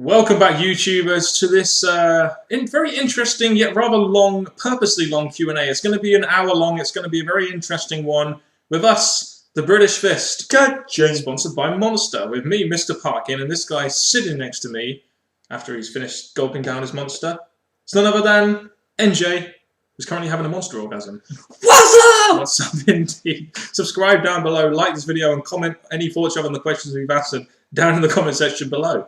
Welcome back, YouTubers, to this very interesting yet rather long, purposely long Q&A. It's going to be an hour long. It's going to be a very interesting one with us, the British Fist, sponsored by Monster, with me, Mr. Parkin, and this guy sitting next to me after he's finished gulping down his monster. It's none other than NJ, who's currently having a monster orgasm. What's up? What's up, indeed? Subscribe down below, like this video, and comment any thoughts you have on the questions we've answered down in the comment section below.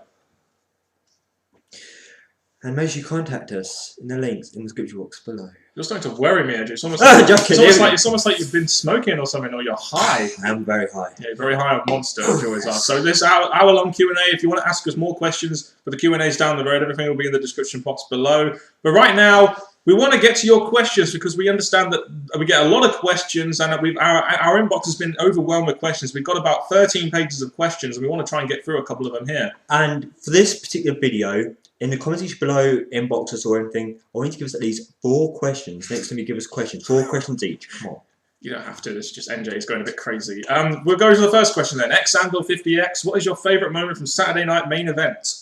And make sure you contact us in the links in the description box below. You're starting to worry me, Andrew. It's almost like, it's almost like you've been smoking or something, or you're high. I'm very high. Yeah, very high on Monster, as you always are. So this hour-long Q&A, if you want to ask us more questions for the Q&As down the road, everything will be in the description box below. But right now, we want to get to your questions because we understand that we get a lot of questions and our inbox has been overwhelmed with questions. We've got about 13 pages of questions and we want to try and get through a couple of them here. And for this particular video, in the comments section below, inbox us or anything, I want you to give us at least 4 questions. Next time you give us questions, 4 questions each. Come on. You don't have to, it's just NJ is going a bit crazy. We'll go to the first question then. XAndle50X, what is your favourite moment from Saturday Night Main Event?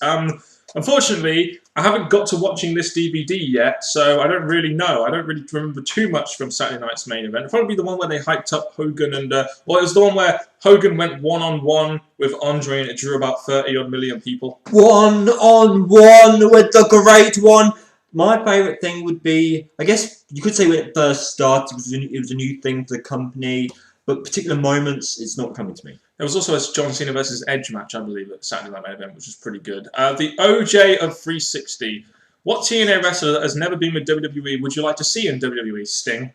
Unfortunately, I haven't got to watching this DVD yet, so I don't really know. I don't really remember too much from Saturday Night's Main Event. Probably the one where they hyped up Hogan and... well, it was the one where Hogan went one-on-one with Andre and it drew about 30-odd million people. One-on-one with the great one. My favourite thing would be, I guess you could say when it first started, it was a new thing for the company, but particular moments, it's not coming to me. There was also a John Cena versus Edge match, I believe, at Saturday Night Main Event, which was pretty good. The OJ of 360. What TNA wrestler that has never been with WWE would you like to see in WWE? Sting.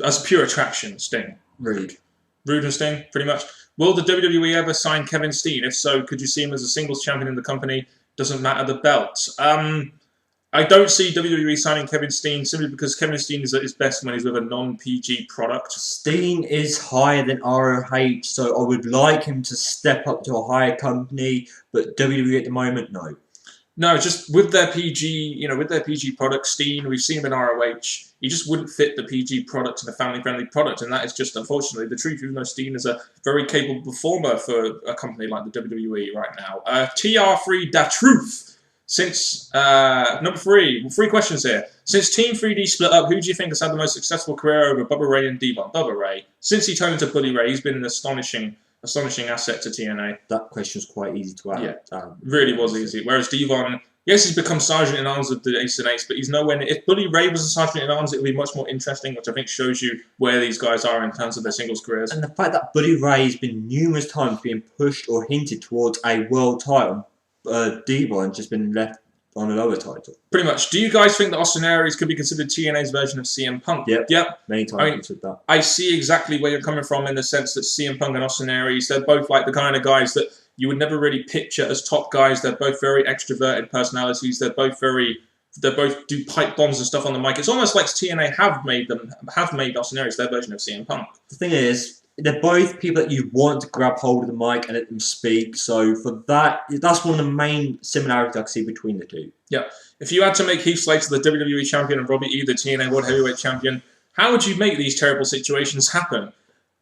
As pure attraction, Sting. Rude. Rude and Sting, pretty much. Will the WWE ever sign Kevin Steen? If so, could you see him as a singles champion in the company? Doesn't matter the belt. I don't see WWE signing Kevin Steen simply because Kevin Steen is at his best when he's with a non-PG product. Steen is higher than ROH, so I would like him to step up to a higher company, but WWE at the moment, no. No, just with their PG, you know, with their PG product, Steen, we've seen him in ROH, he just wouldn't fit the PG product and the family-friendly product, and that is just, unfortunately, the truth, even though Steen is a very capable performer for a company like the WWE right now. TR3 Da Truth. Since, number 3 questions here. Since Team 3D split up, who do you think has had the most successful career over Bubba Ray and Devon? Bubba Ray. Since he turned into Bully Ray, he's been an astonishing asset to TNA. That question's quite easy to answer. Yeah, really was easy. Whereas Devon, yes, he's become Sergeant in Arms of the Ace and Ace, but he's nowhere near. If Bully Ray was a Sergeant in Arms, it would be much more interesting, which I think shows you where these guys are in terms of their singles careers. And the fact that Bully Ray has been numerous times being pushed or hinted towards a world title, Devon's just been left on a lower title. Pretty much. Do you guys think that Austin Aries could be considered TNA's version of CM Punk? Yep. Many times I've said that. I see exactly where you're coming from in the sense that CM Punk and Austin Aries, they're both like the kind of guys that you would never really picture as top guys. They're both very extroverted personalities. They both do pipe bombs and stuff on the mic. It's almost like TNA have made Austin Aries their version of CM Punk. The thing is, they're both people that you want to grab hold of the mic and let them speak. So for that, that's one of the main similarities I see between the two. Yeah. If you had to make Heath Slater the WWE champion and Robbie E the TNA World Heavyweight champion, how would you make these terrible situations happen?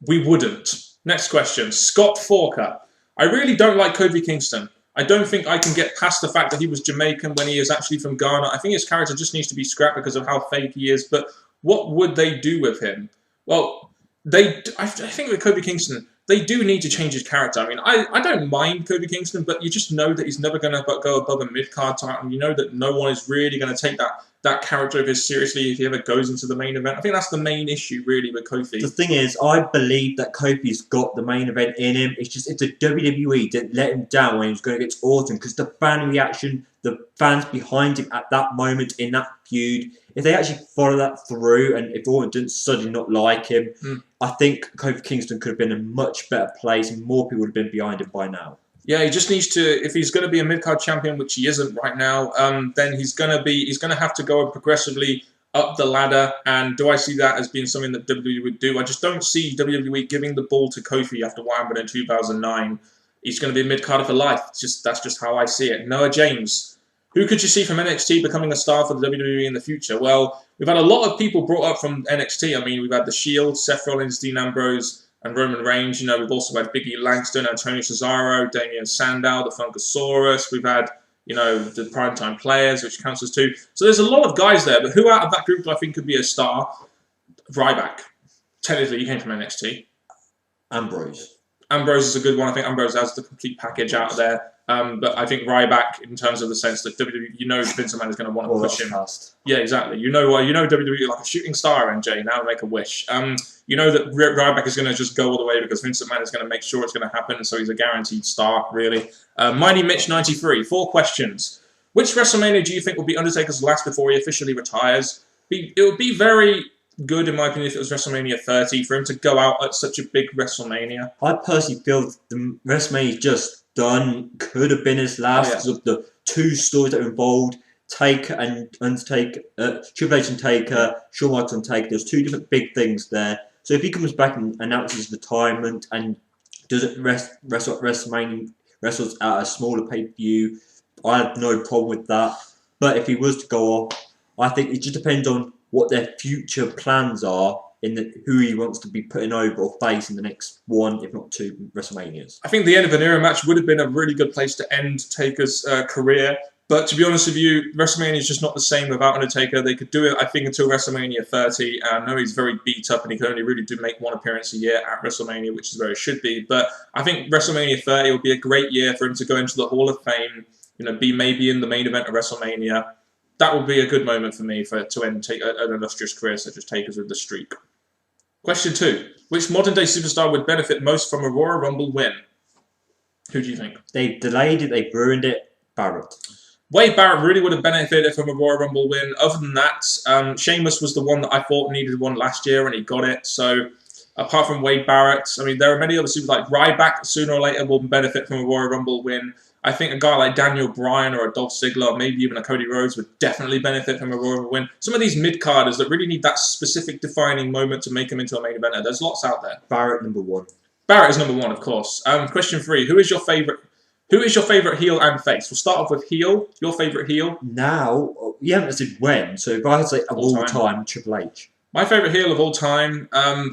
We wouldn't. Next question. Scott Forker. I really don't like Kofi Kingston. I don't think I can get past the fact that he was Jamaican when he is actually from Ghana. I think his character just needs to be scrapped because of how fake he is. But what would they do with him? Well, I think with Kofi Kingston, they do need to change his character. I mean, I don't mind Kofi Kingston, but you just know that he's never going to go above a mid-card title. You know that no one is really going to take that character of his seriously if he ever goes into the main event. I think that's the main issue, really, with Kofi. The thing is, I believe that Kofi's got the main event in him. It's just if the WWE didn't let him down when he was going against Orton, because the fan reaction, the fans behind him at that moment in that feud, if they actually follow that through and if Orton didn't suddenly not like him, I think Kofi Kingston could have been in a much better place and more people would have been behind him by now. Yeah, he just needs to, if he's going to be a mid-card champion, which he isn't right now, then he's going to have to go progressively up the ladder. And do I see that as being something that WWE would do? I just don't see WWE giving the ball to Kofi after what happened in 2009. He's going to be a mid-carder for life. That's just how I see it. Noah James. Who could you see from NXT becoming a star for the WWE in the future? Well, we've had a lot of people brought up from NXT. I mean, we've had The Shield, Seth Rollins, Dean Ambrose, and Roman Reigns. You know, we've also had Biggie Langston, Antonio Cesaro, Damian Sandow, the Funkasaurus. We've had the primetime players, which counts as 2. So there's a lot of guys there, but who out of that group do I think could be a star? Ryback. Technically, he came from NXT. Ambrose. Ambrose is a good one. I think Ambrose has the complete package out there. But I think Ryback, in terms of the sense that WWE, Vince McMahon is going to want to push him. Past. Yeah, exactly. WWE like a shooting star, MJ. Now make a wish. You know that Ryback is going to just go all the way because Vince McMahon is going to make sure it's going to happen. So he's a guaranteed star, really. Mighty Mitch 93. 4 questions. Which WrestleMania do you think will be Undertaker's last before he officially retires? It would be very good, in my opinion, if it was WrestleMania 30 for him to go out at such a big WrestleMania. I personally feel the WrestleMania just done could have been his last because of the 2 stories that were involved. Taker and Undertaker, Triple H and Taker, Shawn Michaels and Taker. There's 2 different big things there. So if he comes back and announces retirement and doesn't wrestle at WrestleMania, wrestles at a smaller pay-per-view, I have no problem with that. But if he was to go off, I think it just depends on what their future plans are in who he wants to be putting over or face in the next 1, if not 2, WrestleManias. I think the end of an era match would have been a really good place to end Taker's career. But to be honest with you, WrestleMania is just not the same without Undertaker. They could do it, I think, until WrestleMania 30. I know he's very beat up and he can only really make 1 appearance a year at WrestleMania, which is where it should be. But I think WrestleMania 30 will be a great year for him to go into the Hall of Fame, be maybe in the main event of WrestleMania. That would be a good moment for me to end an illustrious career such as Taker's with the streak. Question 2. Which modern-day superstar would benefit most from a Royal Rumble win? Who do you think? They've delayed it. They've ruined it. Barrett. Wade Barrett really would have benefited from a Royal Rumble win. Other than that, Sheamus was the one that I thought needed one last year, and he got it. So, apart from Wade Barrett, there are many other superstars like Ryback. Sooner or later will benefit from a Royal Rumble win. I think a guy like Daniel Bryan or a Dolph Ziggler, or maybe even a Cody Rhodes, would definitely benefit from a Royal Rumble win. Some of these mid-carders that really need that specific defining moment to make them into a main eventer. There's lots out there. Barrett number 1. Barrett is number 1, of course. Question 3. Who is your favourite heel and face? We'll start off with heel. Your favourite heel? Now, you haven't said when, so if I had to say of all time, Triple H. My favourite heel of all time, I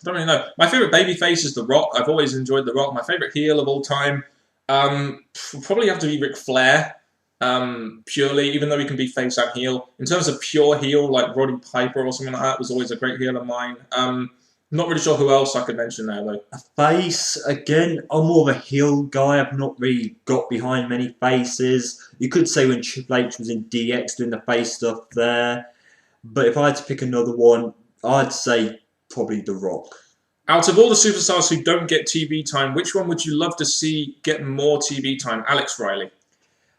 don't really know. My favourite babyface is The Rock. I've always enjoyed The Rock. My favourite heel of all time, probably have to be Ric Flair, purely, even though he can be face and heel. In terms of pure heel, like Roddy Piper or something like that, was always a great heel of mine. Not really sure who else I could mention there, though. A face, again, I'm more of a heel guy. I've not really got behind many faces. You could say when Triple H was in DX doing the face stuff there. But if I had to pick another one, I'd say probably The Rock. Out of all the superstars who don't get TV time, which one would you love to see get more TV time? Alex Riley.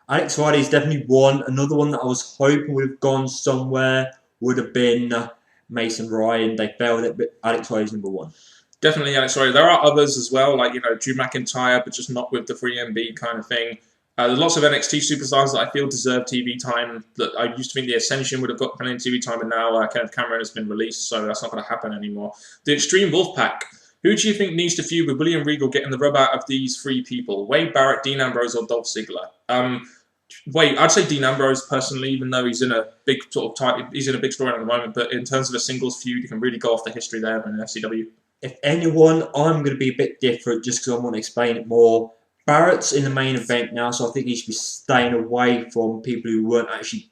Alex Riley is definitely one. Another one that I was hoping would have gone somewhere would have been Mason Ryan. They failed it, but Alex Riley's number 1. Definitely Alex Riley. There are others as well, like Drew McIntyre, but just not with the 3MB kind of thing. There's lots of NXT superstars that I feel deserve TV time. That I used to think the Ascension would have got plenty of TV time, and now Kenneth Cameron has been released, so that's not going to happen anymore. The Extreme Wolfpack. Who do you think needs to feud with William Regal getting the rub out of these 3 people? Wade Barrett, Dean Ambrose, or Dolph Ziggler? I'd say Dean Ambrose personally, even though he's in a big he's in a big story at the moment. But in terms of a singles feud, you can really go off the history there in FCW. If anyone, I'm going to be a bit different just because I want to explain it more. Barrett's in the main event now, so I think he should be staying away from people who weren't actually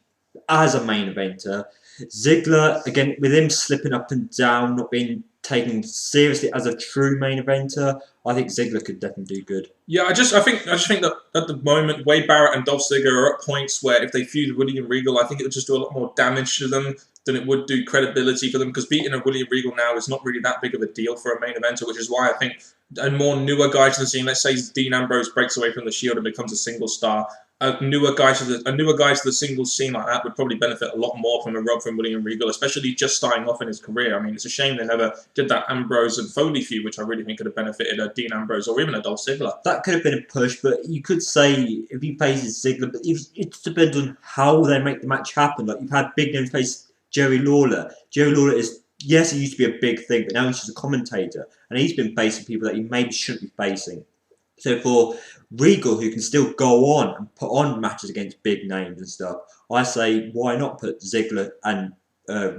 as a main eventer. Ziggler, again, with him slipping up and down, not being taken seriously as a true main eventer, I think Ziggler could definitely do good. Yeah, I just think that at the moment, Wade Barrett and Dolph Ziggler are at points where if they feud William Regal, I think it would just do a lot more damage to them than it would do credibility for them, because beating a William Regal now is not really that big of a deal for a main eventer, which is why I think a more newer guy to the scene, let's say Dean Ambrose breaks away from the Shield and becomes a single star, a newer guy to the singles scene like that would probably benefit a lot more from a rub from William Regal, especially just starting off in his career. I mean, it's a shame they never did that Ambrose and Foley feud, which I really think could have benefited a Dean Ambrose or even a Dolph Ziggler. That could have been a push, but you could say if he faces Ziggler, but it depends on how they make the match happen. Like, you've had big names face Jerry Lawler. Jerry Lawler is, yes, he used to be a big thing, but now he's just a commentator, and he's been facing people that he maybe shouldn't be facing. So for Regal, who can still go on and put on matches against big names and stuff, I say, why not put Ziggler and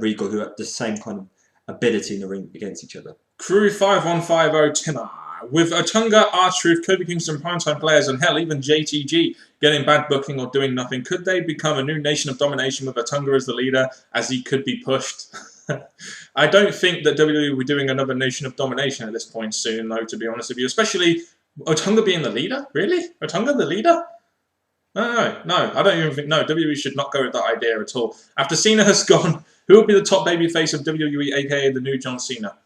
Regal, who have the same kind of ability in the ring, against each other? Crew 5150 Timmer. now. With Otunga, R-Truth, Kobe Kingston, primetime players, and hell, even JTG getting bad booking or doing nothing, could they become a new Nation of Domination with Otunga as the leader, as he could be pushed? I don't think that WWE will be doing another Nation of Domination at this point soon, though, to be honest with you. Especially Otunga being the leader? Really? Otunga the leader? No, I don't even think, no, WWE should not go with that idea at all. After Cena has gone, who will be the top babyface of WWE, aka the new John Cena?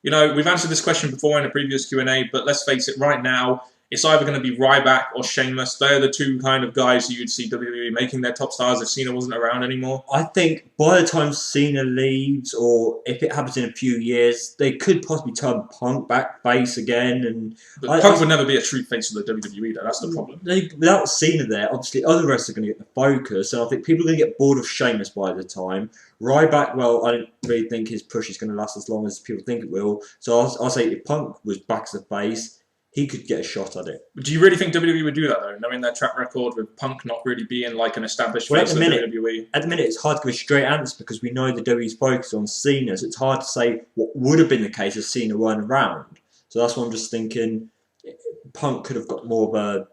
You know, we've answered this question before in a previous Q&A, but let's face it, right now, it's either going to be Ryback or Sheamus. They're the two kind of guys who you'd see WWE making their top stars if Cena wasn't around anymore. I think by the time Cena leaves, or if it happens in a few years, they could possibly turn Punk back face again. But Punk would never be a true face of the WWE, though. That's the problem. Without Cena there, obviously other wrestlers are going to get the focus, and I think people are going to get bored of Sheamus by the time. Ryback, well, I don't really think his push is going to last as long as people think it will. So I'll say if Punk was back as a face, he could get a shot at it. Do you really think WWE would do that, though, knowing their track record with Punk not really being like an established face of WWE? At the minute, it's hard to give a straight answer because we know the WWE's focused on Cena, so it's hard to say what would have been the case if Cena weren't around. So that's what I'm just thinking. Punk could have got more of a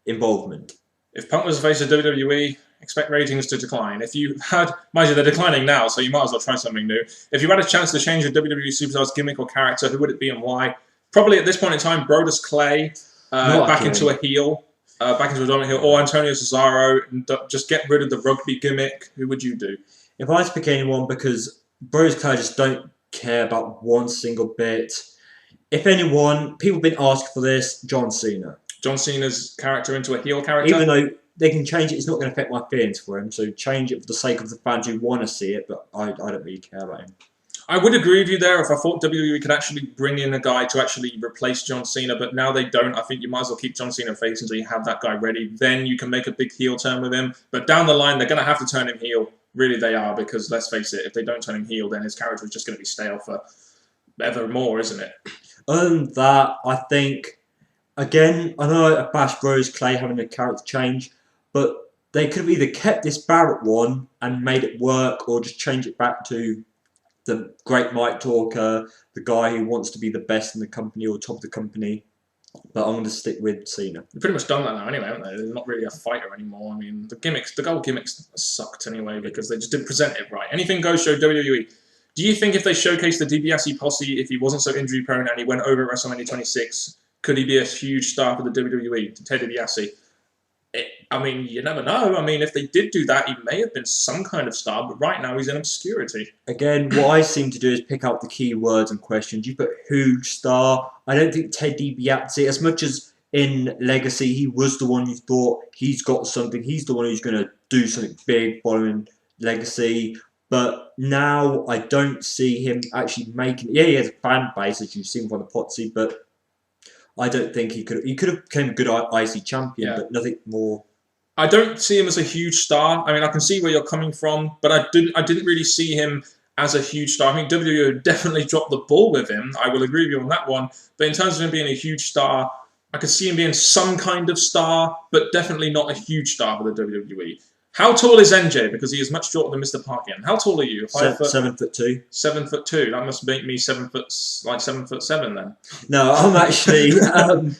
involvement. If Punk was the face of WWE, expect ratings to decline. If you had, mind you, they're declining now, so you might as well try something new. If you had a chance to change your WWE superstar's gimmick or character, who would it be and why? Probably at this point in time, Brodus Clay back into a heel, back into a dominant heel, or Antonio Cesaro, and just get rid of the rugby gimmick. Who would you do? If I had to pick anyone, because Brodus Clay just don't care about one single bit. If anyone, people have been asking for this, John Cena. John Cena's character into a heel character? Even though they can change it, it's not going to affect my feelings for him, so change it for the sake of the fans who want to see it, but I don't really care about him. I would agree with you there if I thought WWE could actually bring in a guy to actually replace John Cena, but now they don't. I think you might as well keep John Cena face until you have that guy ready. Then you can make a big heel turn with him. But down the line, they're going to have to turn him heel. Really, they are, because let's face it, if they don't turn him heel, then his character is just going to be stale for evermore, isn't it? Other than that, I think, again, I know I bashed Brodus Clay having a character change, but they could have either kept this Barrett one and made it work, or just change it back to the great Mike Talker, the guy who wants to be the best in the company or top of the company. But I'm going to stick with Cena. They've pretty much done that now anyway, haven't they? They're not really a fighter anymore. I mean, the gold gimmicks sucked anyway because they just didn't present it right. Anything goes show WWE. Do you think if they showcased the DiBiase posse, if he wasn't so injury prone and he went over at WrestleMania 26, could he be a huge star for the WWE, Ted DiBiase? I mean, you never know. I mean, if they did do that, he may have been some kind of star, but right now he's in obscurity. Again, what I seem to do is pick out the key words and questions. You put huge star. I don't think Ted DiBiase, as much as in Legacy, he was the one you thought he's got something. He's the one who's going to do something big following Legacy. But now I don't see him actually making... Yeah, he has a fan base, as you've seen from the Potsy, but I don't think he could... He could have become a good IC champion, but nothing more... I don't see him as a huge star. I mean, I can see where you're coming from, but I didn't really see him as a huge star. I mean, WWE definitely dropped the ball with him. I will agree with you on that one. But in terms of him being a huge star, I could see him being some kind of star, but definitely not a huge star for the WWE. How tall is NJ? Because he is much shorter than Mr. Parkin. How tall are you? 7'2". 7'2". That must make me 7'7" then. No, I'm actually...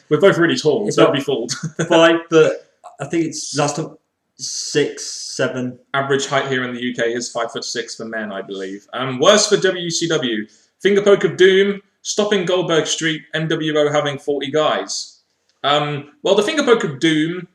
We're both really tall, so don't be fooled. 5 foot... I think it's last time 6, 7. Average height here in the UK is 5'6" for men, I believe. Worst for WCW: Finger Poke of Doom, stopping Goldberg Street, NWO having 40 guys. Well, the Finger Poke of Doom,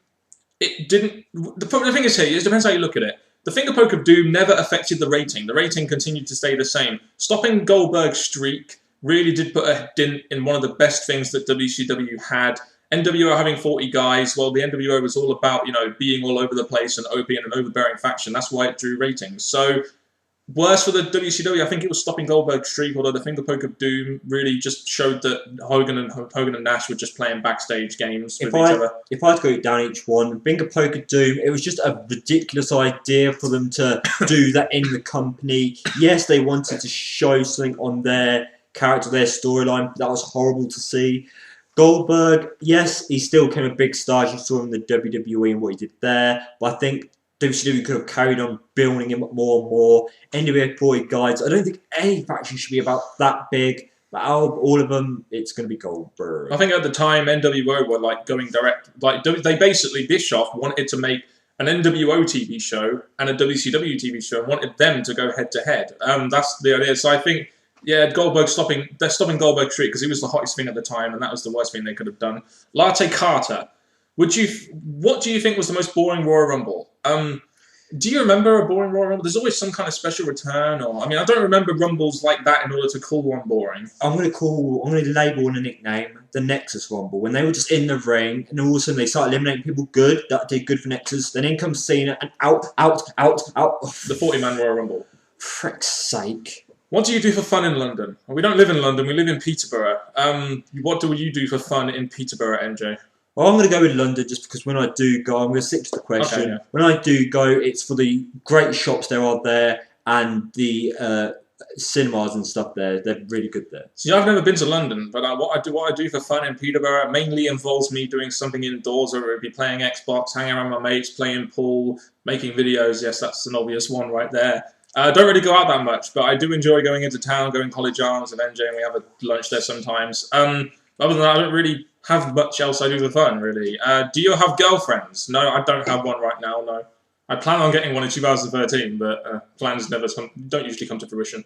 it didn't. The thing is here, it depends how you look at it. The Finger Poke of Doom never affected the rating. The rating continued to stay the same. Stopping Goldberg Streak really did put a dent in one of the best things that WCW had. NWO having 40 guys, well, the NWO was all about, being all over the place and being an overbearing faction. That's why it drew ratings. So, worse for the WCW, I think it was stopping Goldberg's streak, although the Finger Poke of Doom really just showed that Hogan and Nash were just playing backstage games with each other. If I had to go down each one, Finger Poke of Doom, it was just a ridiculous idea for them to do that in the company. Yes, they wanted to show something on their character, their storyline. That was horrible to see. Goldberg, yes, he still became a big star. You saw him in the WWE and what he did there. But I think WCW could have carried on building him up more and more. NWA 40 guys, I don't think any faction should be about that big. But out of all of them, it's going to be Goldberg. I think at the time NWO were like going direct. Like they basically Bischoff wanted to make an NWO TV show and a WCW TV show and wanted them to go head to head. That's the idea. So I think Goldberg they're stopping Goldberg Street because he was the hottest thing at the time and that was the worst thing they could have done. Latte Carter, what do you think was the most boring Royal Rumble? Do you remember a boring Royal Rumble? There's always some kind of special return, I don't remember Rumbles like that in order to call one boring. I'm going to label in a nickname the Nexus Rumble. When they were just in the ring, and all of a sudden they started eliminating people good that did good for Nexus. Then in comes Cena and out. The 40-man Royal Rumble. Frick's sake. What do you do for fun in London? Well, we don't live in London. We live in Peterborough. What do you do for fun in Peterborough, MJ? Well, I'm going to go with London just because when I do go, I'm going to stick to the question. Okay, yeah. When I do go, it's for the great shops there are there and the cinemas and stuff there. They're really good there. See, I've never been to London, but what I do for fun in Peterborough mainly involves me doing something indoors, or it would be playing Xbox, hanging around with my mates, playing pool, making videos. Yes, that's an obvious one right there. I don't really go out that much, but I do enjoy going into town, going College Arms with MJ, and we have a lunch there sometimes. Other than that, I don't really have much else I do for fun, really. Do you have girlfriends? No, I don't have one right now, no. I plan on getting one in 2013, but plans don't usually come to fruition.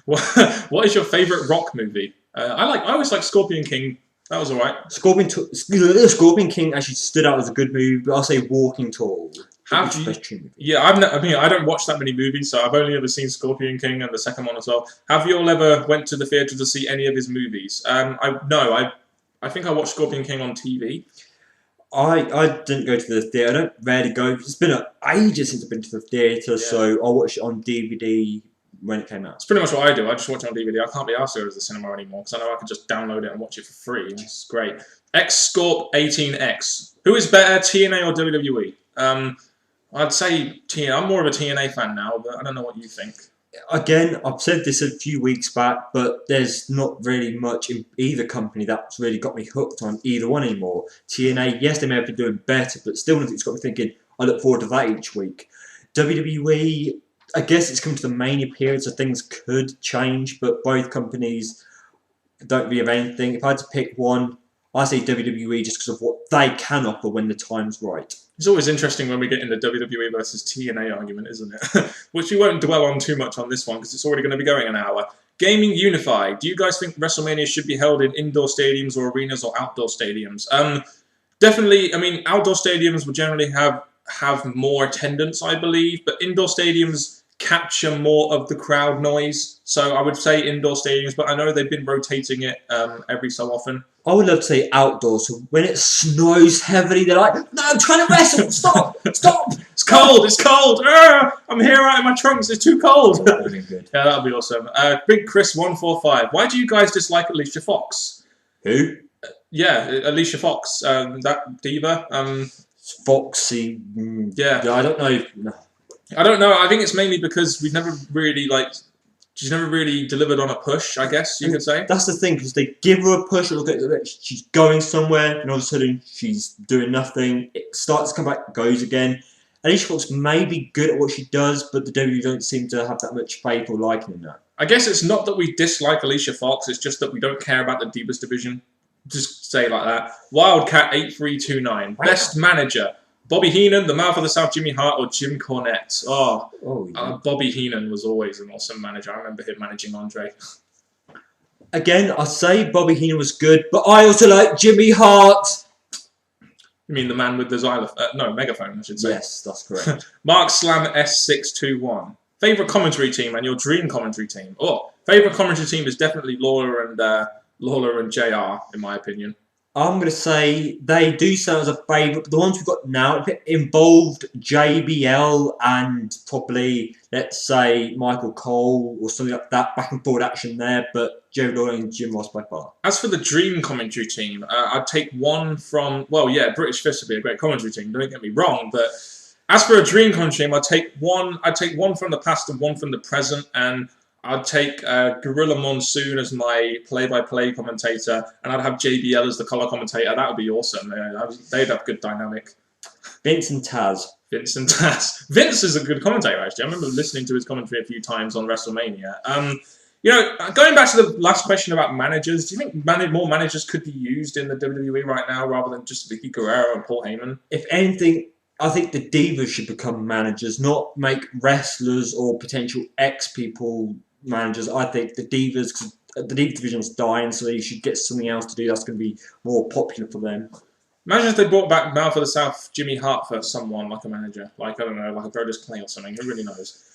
What is your favourite rock movie? I always like Scorpion King. That was alright. Scorpion King actually stood out as a good movie, but I'll say Walking Tall. Yeah, I don't watch that many movies, so I've only ever seen Scorpion King and the second one as well. Have you all ever went to the theatre to see any of his movies? I think I watched Scorpion King on TV. I didn't go to the theatre. I don't rarely go. It's been ages since I've been to the theatre, so I watched it on DVD when it came out. It's pretty much what I do. I just watch it on DVD. I can't be asked to go to the cinema anymore because I know I can just download it and watch it for free. It's great. X-Scorp18X. Who is better, TNA or WWE? I'd say TNA. I'm more of a TNA fan now, but I don't know what you think. Again, I've said this a few weeks back, but there's not really much in either company that's really got me hooked on either one anymore. TNA, yes, they may have been doing better, but still it's got me thinking, I look forward to that each week. WWE, I guess it's come to the mania period, so things could change, but both companies don't really have anything. If I had to pick one, I say WWE just because of what they can offer when the time's right. It's always interesting when we get in the WWE versus TNA argument, isn't it? Which we won't dwell on too much on this one because it's already going to be going an hour. Gaming Unified. Do you guys think WrestleMania should be held in indoor stadiums or arenas or outdoor stadiums? Definitely, outdoor stadiums will generally have more attendance, I believe, but indoor stadiums capture more of the crowd noise. So I would say indoor stadiums, but I know they've been rotating it every so often. I would love to say outdoors. So when it snows heavily, they're like, "No, I'm trying to wrestle. Stop! Stop! It's cold! It's cold! I'm here out in my trunks. It's too cold." That would be good. Yeah, that would be awesome. Big Chris 145. Why do you guys dislike Alicia Fox? Who? Yeah, Alicia Fox. That diva. Foxy. Yeah. I don't know. No. I don't know. I think it's mainly because we've never really she's never really delivered on a push, I guess you could say. That's the thing, because they give her a push, she's going somewhere, and all of a sudden she's doing nothing. It starts to come back, goes again. Alicia Fox may be good at what she does, but the WWE don't seem to have that much faith or liking in that. I guess it's not that we dislike Alicia Fox, it's just that we don't care about the Divas division. Just say it like that. Wildcat8329. Best manager. Bobby Heenan, the mouth of the South, Jimmy Hart, or Jim Cornette? Bobby Heenan was always an awesome manager. I remember him managing Andre. Again, I say Bobby Heenan was good, but I also like Jimmy Hart. You mean the man with the megaphone, I should say. Yes, that's correct. Mark Slam S621. Favourite commentary team and your dream commentary team? Favourite commentary team is definitely Lawler and JR, in my opinion. I'm going to say they do sound as a favourite, but the ones we've got now, if it involved JBL and probably, let's say, Michael Cole or something like that, back and forward action there, but Jerry Lawler and Jim Ross by far. As for the dream commentary team, I'd take one from, British Fist would be a great commentary team, don't get me wrong, but as for a dream commentary team, I'd take one from the past and one from the present, and I'd take Gorilla Monsoon as my play-by-play commentator, and I'd have JBL as the colour commentator. That would be awesome. They'd have good dynamic. Vince and Taz. Vince and Taz. Vince is a good commentator, actually. I remember listening to his commentary a few times on WrestleMania. You know, going back to the last question about managers, do you think more managers could be used in the WWE right now rather than just Vicky Guerrero and Paul Heyman? If anything, I think the divas should become managers, not make wrestlers or potential ex-people managers. I think the divas, cause the diva division's dying, so they should get something else to do that's going to be more popular for them. Imagine if they brought back Mouth of the South Jimmy Hart for someone like a manager. Like, I don't know, like a Brodus Clay or something. Who really knows?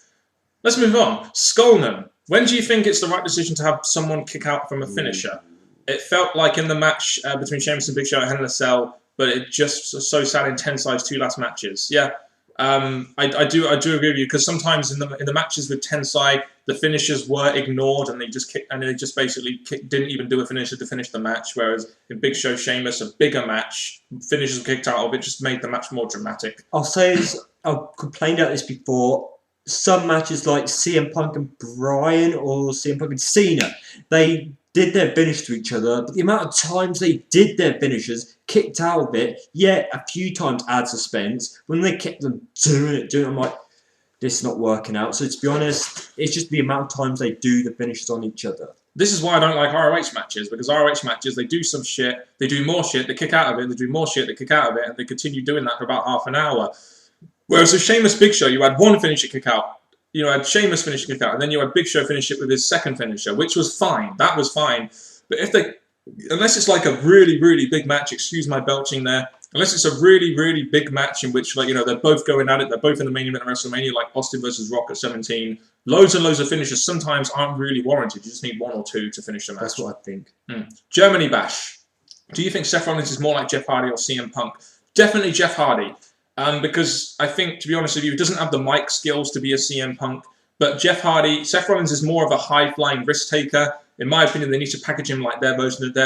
Let's move on. Skullman. When do you think it's the right decision to have someone kick out from a finisher? It felt like in the match between Sheamus and Big Show at Hell in a Cell, but it just was so sad in Tensai's 2 last matches. Yeah, I do agree with you, because sometimes in the matches with Tensai, the finishers were ignored and they just basically didn't even do a finisher to finish the match. Whereas in Big Show Sheamus, a bigger match, finishers were kicked out of it, just made the match more dramatic. I'll say this, I've complained about this before. Some matches like CM Punk and Bryan or CM Punk and Cena, they did their finish to each other, but the amount of times they did their finishers, kicked out of it, yeah, a few times add suspense. When they kept them doing it, I'm like, this is not working out. So to be honest, it's just the amount of times they do the finishes on each other. This is why I don't like ROH matches, because ROH matches, they do some shit, they do more shit, they kick out of it, they do more shit, they kick out of it, and they continue doing that for about half an hour. Whereas with Sheamus Big Show, you had one finisher kick out. You had Sheamus finish kick out, and then you had Big Show finish it with his second finisher, which was fine. That was fine. But unless it's like a really, really big match, excuse my belching there, unless it's a really, really big match in which, like, you know, they're both going at it, they're both in the main event of WrestleMania, like Austin versus Rock at 17, loads and loads of finishers sometimes aren't really warranted. You just need one or two to finish the match. That's what I think. Germany Bash. Do you think Seth Rollins is more like Jeff Hardy or CM Punk? Definitely Jeff Hardy. Because I think, to be honest with you, he doesn't have the mic skills to be a CM Punk. But Seth Rollins is more of a high-flying risk-taker. In my opinion, they need to package him like their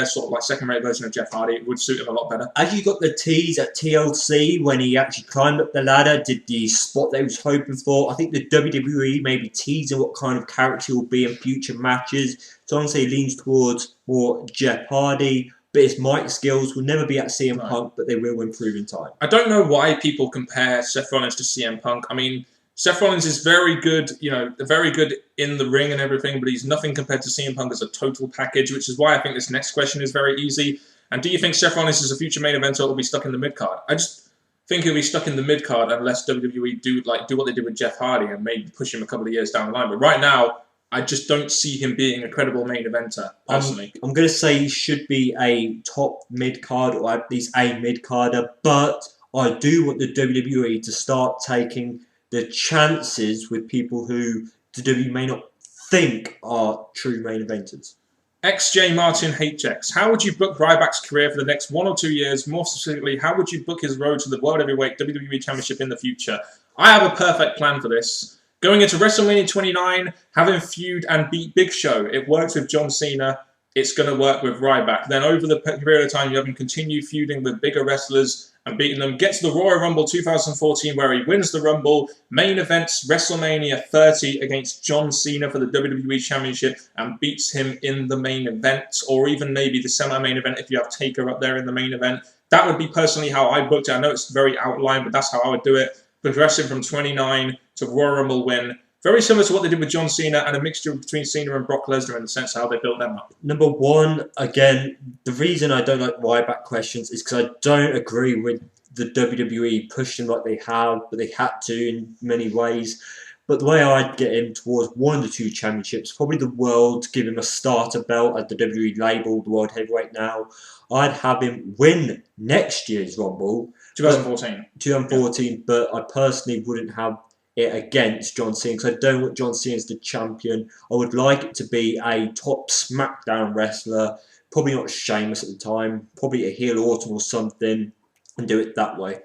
sort of like second-rate version of Jeff Hardy. It would suit him a lot better. As you got the tease at TLC when he actually climbed up the ladder, did the spot they was hoping for. I think the WWE may be teasing what kind of character he will be in future matches. So I'm going to say he leans towards more Jeff Hardy. But his mic skills will never be at CM Punk, but they will improve in time. I don't know why people compare Seth Rollins to CM Punk. I mean, Seth Rollins is very good, you know, very good in the ring and everything, but he's nothing compared to CM Punk as a total package, which is why I think this next question is very easy. And do you think Seth Rollins is a future main eventer or will be stuck in the mid-card? I just think he'll be stuck in the mid-card unless WWE do what they did with Jeff Hardy and maybe push him a couple of years down the line. But right now, I just don't see him being a credible main eventer, personally. I'm going to say he should be a top mid-card or at least a mid-carder, but I do want the WWE to start taking the chances with people who the WWE may not think are true main eventers. XJ Martin HX. How would you book Ryback's career for the next 1 or 2 years? More specifically, how would you book his road to the World Heavyweight WWE Championship in the future? I have a perfect plan for this. Going into WrestleMania 29, having feud and beat Big Show. It works with John Cena. It's going to work with Ryback. Then over the period of time, you have him continue feuding with bigger wrestlers and beating them. Get to the Royal Rumble 2014, where he wins the Rumble. Main events WrestleMania 30 against John Cena for the WWE Championship and beats him in the main event, or even maybe the semi-main event if you have Taker up there in the main event. That would be personally how I booked it. I know it's very outlined, but that's how I would do it. Progressing from 29 to Royal Rumble win. Very similar to what they did with John Cena, and a mixture between Cena and Brock Lesnar in the sense of how they built them up. Number one, again, the reason I don't like Ryback questions is because I don't agree with the WWE pushing like they have, but they had to in many ways. But the way I'd get him towards one of the two championships, probably the world, give him a starter belt at the WWE label, the World Heavyweight now. I'd have him win next year's Rumble. 2014. But I personally wouldn't have it against John Cena because I don't want John Cena as the champion. I would like it to be a top SmackDown wrestler, probably not Sheamus at the time, probably a heel Orton or something, and do it that way.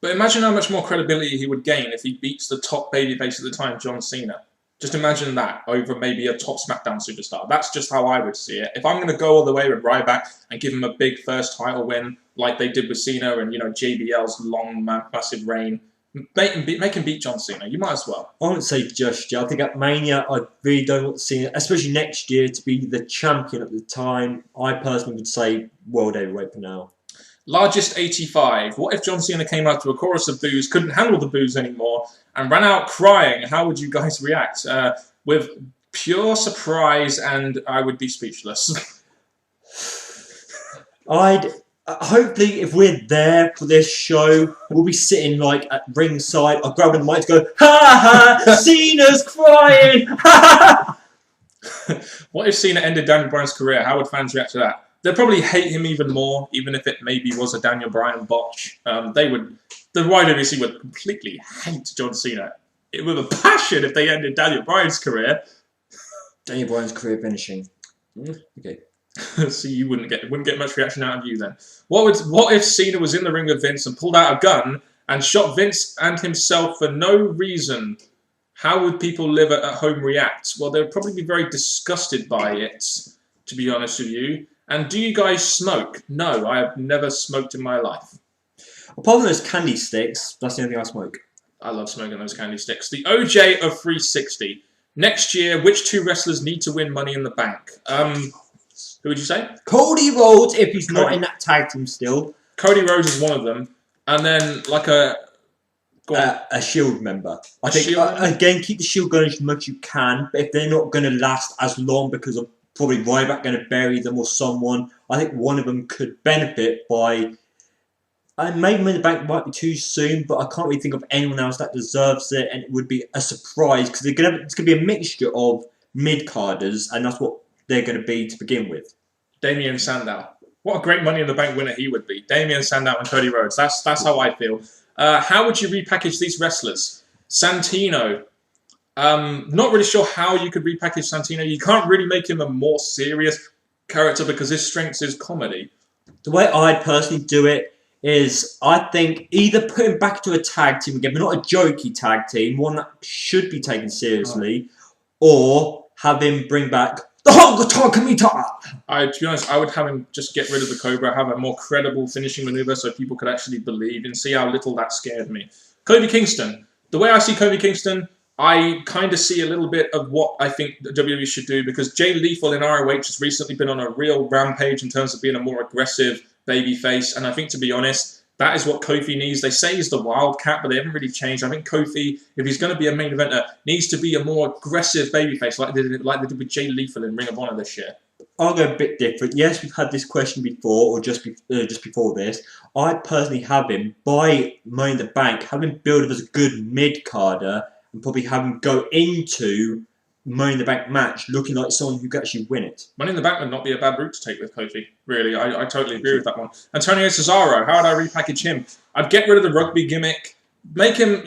But imagine how much more credibility he would gain if he beats the top babyface at the time, John Cena. Just imagine that over maybe a top SmackDown superstar. That's just how I would see it. If I'm going to go all the way with Ryback and give him a big first title win like they did with Cena and, you know, JBL's long, massive reign, make him beat John Cena. You might as well. I wouldn't say just yet. I think at Mania, I really don't want Cena, especially next year, to be the champion at the time. I personally would say World Heavyweight for now. Largest 85. What if John Cena came out to a chorus of boos, couldn't handle the boos anymore, and ran out crying? How would you guys react? With Pure surprise, and I would be speechless. I'd hopefully, if we're there for this show, we'll be sitting like at ringside. I'll grab the mic to go, ha ha, Cena's crying, ha ha. What if Cena ended Daniel Bryan's career? How would fans react to that? They'd probably hate him even more, even if it maybe was a Daniel Bryan botch. The YWC would completely hate John Cena with a passion if they ended Daniel Bryan's career. Daniel Bryan's career finishing. Okay. So you wouldn't get much reaction out of you then. What if Cena was in the ring with Vince and pulled out a gun and shot Vince and himself for no reason? How would people live at home react? Well, they would probably be very disgusted by it, to be honest with you. And do you guys smoke? No, I have never smoked in my life. Apart from those candy sticks, that's the only thing I smoke. I love smoking those candy sticks. The OJ of 360. Next year, which two wrestlers need to win Money in the Bank? Who would you say? Cody Rhodes, if he's not in that tag team still. Cody Rhodes is one of them. And then, like a Shield member. I think, again, keep the Shield going as much as you can, but if they're not going to last as long because of probably Ryback going to bury them or someone, I think one of them could benefit by... maybe Money in the Bank might be too soon, but I can't really think of anyone else that deserves it, and it would be a surprise, because it's going to be a mixture of mid-carders, and that's what they're going to be to begin with. Damien Sandow. What a great Money in the Bank winner he would be. Damien Sandow and Cody Rhodes. That's how I feel. How would you repackage these wrestlers? Santino. Not really sure how you could repackage Santino. You can't really make him a more serious character because his strength is comedy. The way I'd personally do it is, I think, either put him back to a tag team again, but not a jokey tag team, one that should be taken seriously, or have him bring back the Honka Tonka Mita. To be honest, I would have him just get rid of the Cobra, have a more credible finishing maneuver so people could actually believe, and see how little that scared me. Kofi Kingston. The way I see Kofi Kingston, I kind of see a little bit of what I think the WWE should do, because Jay Lethal in ROH has recently been on a real rampage in terms of being a more aggressive babyface, and I think, to be honest, that is what Kofi needs. They say he's the Wildcat, but they haven't really changed. I think Kofi, if he's going to be a main eventer, needs to be a more aggressive babyface, like they did with Jay Lethal in Ring of Honor this year. I'll go a bit different. Yes, we've had this question before, or just before this. I'd personally have him, by Money in the Bank, have him build up as a good mid-carder, and probably have him go into Money in the Bank match looking like someone who could actually win it. Money in the Bank would not be a bad route to take with Kofi, really. I totally agree with that one. Antonio Cesaro, how would I repackage him? I'd get rid of the rugby gimmick. Make him,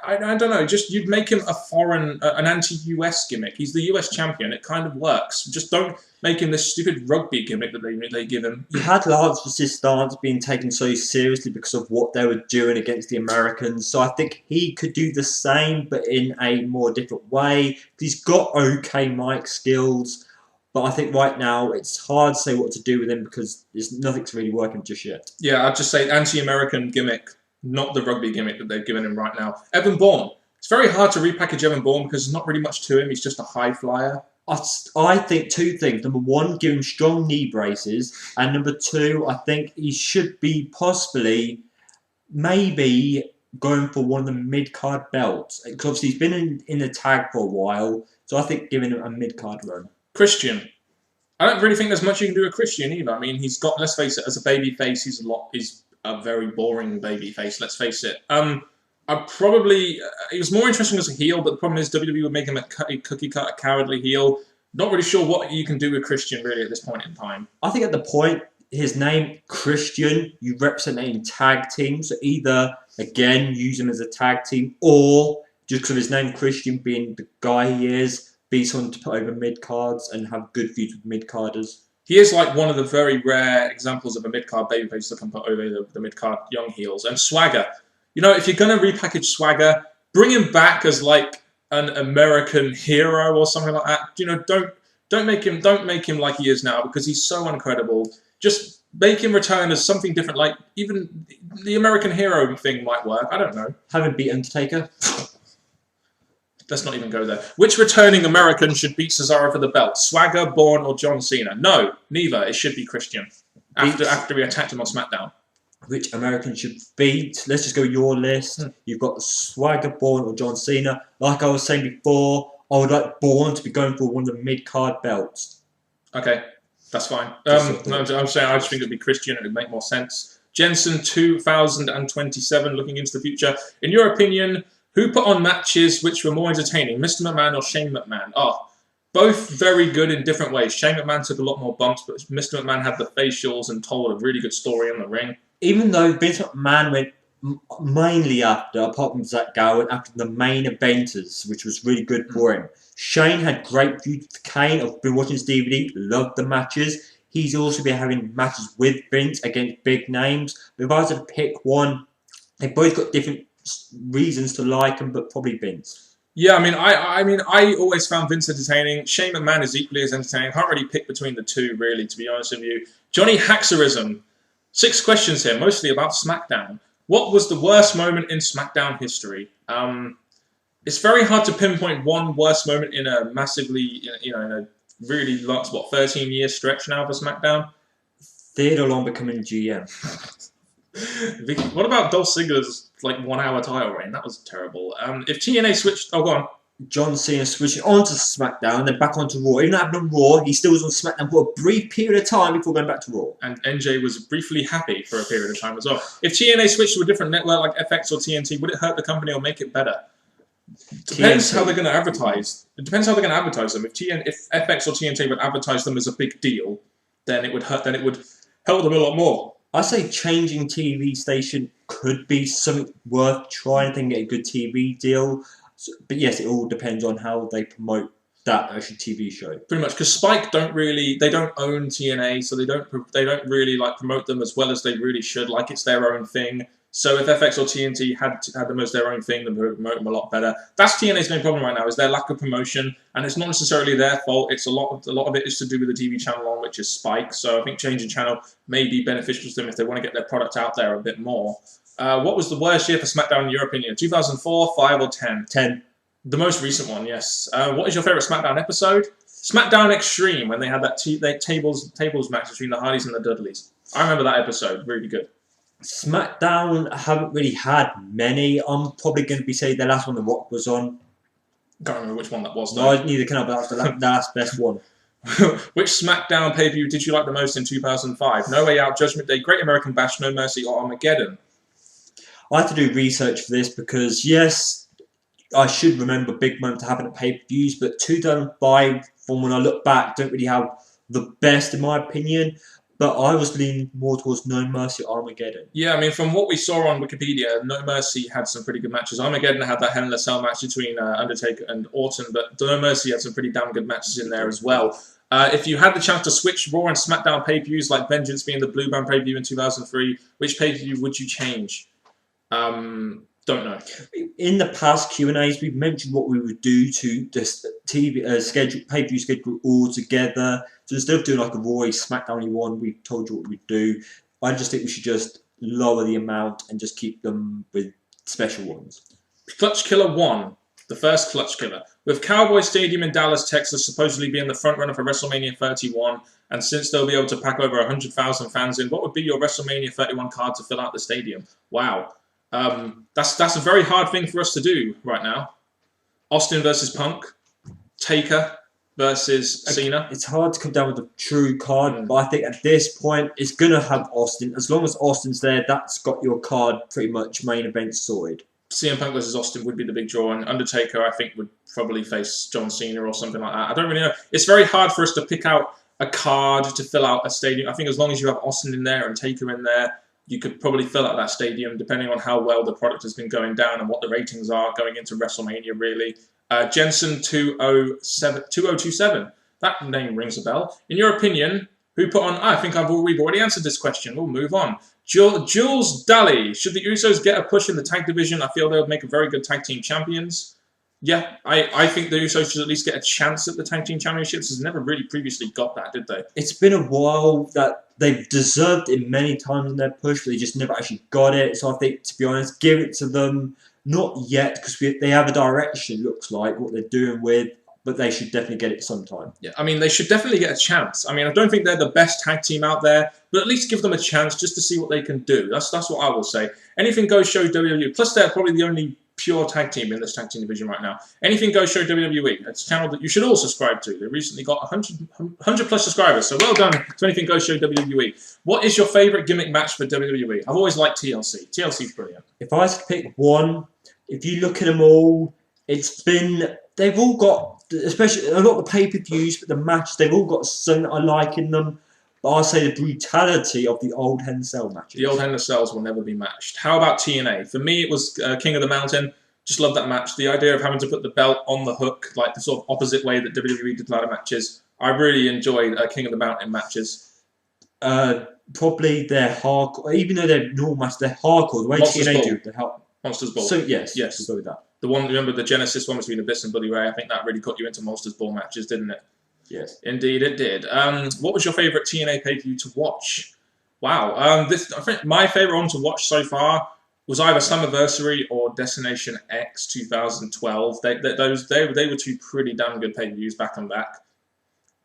I don't know, you'd make him a foreign, an anti-US gimmick. He's the US champion. It kind of works. Just don't make him this stupid rugby gimmick that they give him. You had Lance Resistance being taken so seriously because of what they were doing against the Americans. So I think he could do the same, but in a more different way. He's got okay mic skills, but I think right now it's hard to say what to do with him because nothing's really working just yet. Yeah, I'd just say anti-American gimmick, not the rugby gimmick that they've given him right now. Evan Bourne. It's very hard to repackage Evan Bourne because there's not really much to him. He's just a high flyer. I think two things. Number one, give him strong knee braces. And number two, I think he should be possibly, maybe, going for one of the mid-card belts. Because obviously he's been in the tag for a while. So I think giving him a mid-card run. Christian. I don't really think there's much you can do with Christian either. I mean, he's got, let's face it, as a baby face, he's a very boring baby face, let's face it. He was more interesting as a heel, but the problem is WWE would make him a cookie-cutter, cowardly heel. Not really sure what you can do with Christian, really, at this point in time. I think at the point, his name, Christian, you represent it in tag teams. So either, again, use him as a tag team, or just because of his name, Christian, being the guy he is, be someone to put over mid-cards and have good feuds with mid-carders. He is like one of the very rare examples of a mid-card babyface that can put over the mid-card young heels. And Swagger. You know, if you're going to repackage Swagger, bring him back as like an American hero or something like that. You know, don't make him like he is now because he's so incredible. Just make him return as something different. Like even the American hero thing might work. I don't know. Have him beat Undertaker. Let's not even go there. Which returning American should beat Cesaro for the belt? Swagger, Bourne, or John Cena? No, neither. It should be Christian. After we attacked him on SmackDown. Which American should beat? Let's just go your list. You've got Swagger, Bourne, or John Cena. Like I was saying before, I would like Bourne to be going for one of the mid-card belts. Okay, that's fine. Just No, I'm saying I just think it'd be Christian. It would make more sense. Jensen 2027, looking into the future. In your opinion, who put on matches which were more entertaining, Mr. McMahon or Shane McMahon? Oh, both very good in different ways. Shane McMahon took a lot more bumps, but Mr. McMahon had the facials and told a really good story in the ring. Even though Vince McMahon went mainly after, apart from Zach Gowen, after the main eventers, which was really good for him. Shane had great feud with Kane. I've been watching his DVD, loved the matches. He's also been having matches with Vince against big names. But if I was to pick one, they've both got different reasons to like him, but probably Vince. Yeah, I always found Vince entertaining. Shane McMahon is equally as entertaining. Can't really pick between the two, really, to be honest with you. Johnny Haxerism. 6 questions here, mostly about SmackDown. What was the worst moment in SmackDown history? It's very hard to pinpoint one worst moment in a massively, in a really long, 13-year stretch now for SmackDown. Theodore Long becoming GM. What about Dolph Ziggler's 1-hour title reign? That was terrible. If TNA switched, oh, go on. John Cena switching onto SmackDown, then back onto Raw. Even though happened on Raw, he still was on SmackDown for a brief period of time before going back to Raw. And NJ was briefly happy for a period of time as well. If TNA switched to a different network like FX or TNT, would it hurt the company or make it better? Depends how they're going to advertise. It depends how they're going to advertise them. If FX or TNT would advertise them as a big deal, then it would hurt. Then it would help them a lot more. I say changing TV station could be something worth trying to get a good TV deal. But yes, it all depends on how they promote that actual TV show. Pretty much, because Spike don't own TNA, so they don't really promote them as well as they really should. It's their own thing. So if FX or TNT had them as their own thing, then they would promote them a lot better. That's TNA's main problem right now, is their lack of promotion, and it's not necessarily their fault. It's a lot of it is to do with the TV channel on which is Spike. So I think changing channel may be beneficial to them if they want to get their product out there a bit more. What was the worst year for SmackDown in your opinion? 2004, 5, or 10? 10. The most recent one, yes. What is your favourite SmackDown episode? SmackDown Extreme, when they had that tables match between the Hardys and the Dudleys. I remember that episode, really good. SmackDown haven't really had many. I'm probably going to be saying the last one The Rock was on. Can't remember which one that was. No, neither can I, but that was the last best one. Which SmackDown pay-per-view did you like the most in 2005? No Way Out, Judgment Day, Great American Bash, No Mercy, or Armageddon? I had to do research for this because, yes, I should remember big moments happening at pay-per-views, but 2005, from when I look back, don't really have the best in my opinion. But I was leaning more towards No Mercy, Armageddon. Yeah, from what we saw on Wikipedia, No Mercy had some pretty good matches. Armageddon had that Hell in a Cell match between Undertaker and Orton, but No Mercy had some pretty damn good matches in there as well. If you had the chance to switch Raw and SmackDown pay-per-views, like Vengeance being the Blue Band pay-per-view in 2003, which pay-per-view would you change? Don't know. In the past Q&As, we've mentioned what we would do to this TV pay-per-view schedule all together. So instead of doing a Raw SmackDown one, we told you what we'd do. I just think we should just lower the amount and just keep them with special ones. Clutch Killer 1, the first Clutch Killer. With Cowboy Stadium in Dallas, Texas supposedly being the front runner for WrestleMania 31, and since they'll be able to pack over 100,000 fans in, what would be your WrestleMania 31 card to fill out the stadium? Wow. That's a very hard thing for us to do right now. Austin versus Punk, Taker versus Cena. It's hard to come down with a true card, but I think at this point it's gonna have Austin. As long as Austin's there, that's got your card pretty much main event sorted. CM Punk versus Austin would be the big draw, and Undertaker I think would probably face John Cena or something like that. I don't really know. It's very hard for us to pick out a card to fill out a stadium. I think as long as you have Austin in there and Taker in there, you could probably fill out that stadium depending on how well the product has been going down and what the ratings are going into WrestleMania, really. Jensen 2027. That name rings a bell. In your opinion, who put on... I think we've already answered this question. We'll move on. Jules Daly. Should the Usos get a push in the tag division? I feel they would make a very good tag team champions. Yeah, I think the Usos should at least get a chance at the tag team championships. Has never really previously got that, did they? It's been a while that they've deserved it many times in their push, but they just never actually got it. So I think, to be honest, give it to them. Not yet, because they have a direction, looks like, what they're doing with, but they should definitely get it sometime. Yeah, they should definitely get a chance. I don't think they're the best tag team out there, but at least give them a chance just to see what they can do. That's what I will say. Anything goes show WWE. Plus, they're probably the only pure tag team in this tag team division right now. Anything Goes Show WWE. It's a channel that you should all subscribe to. They recently got 100 plus subscribers, so well done to Anything Goes Show WWE. What is your favourite gimmick match for WWE? I've always liked TLC. TLC's brilliant. If I was to pick one, if you look at them all, they've all got, especially a lot of the pay-per-views, but the matches, they've all got something that I like in them. But I'll say the brutality of the old Hell in a Cell matches. The old Hell in a Cells will never be matched. How about TNA? For me, it was King of the Mountain. Just love that match. The idea of having to put the belt on the hook, like the sort of opposite way that WWE did a lot of matches. I really enjoyed King of the Mountain matches. Probably their hardcore, even though they're normal matches, they're hardcore. The way Monsters TNA Ball. do it, Monsters Ball. So yes, Yes. we'll go with that. The one, remember the Genesis one between Abyss and Bully Ray? I think that really got you into Monsters Ball matches, didn't it? Yes. Indeed, it did. What was your favourite TNA pay-per-view to watch? Wow. I think my favourite one to watch so far was either Summerversary or Destination X 2012. They were two pretty damn good pay-per-views back and back.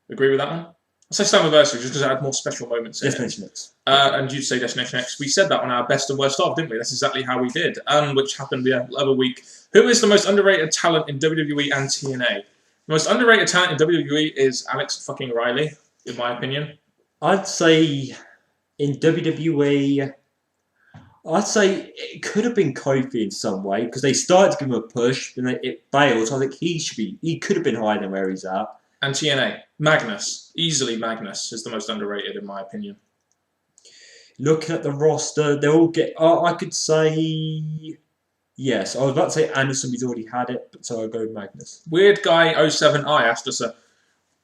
Agree with that one? I'll say Summerversary just because it had more special moments in Destination X. And you'd say Destination X. We said that on our best and worst of, didn't we? That's exactly how we did, which happened the other week. Who is the most underrated talent in WWE and TNA? The most underrated talent in WWE is Alex fucking Riley, in my opinion. I'd say in WWE, I'd say it could have been Kofi in some way because they started to give him a push and it failed. So I think he could have been higher than where he's at. And TNA, Magnus, easily Magnus is the most underrated in my opinion. Looking at the roster, they all get. I could say yes. I was about to say Anderson. He's already had it, but so I'll go with Magnus. Weird Guy 07i asked us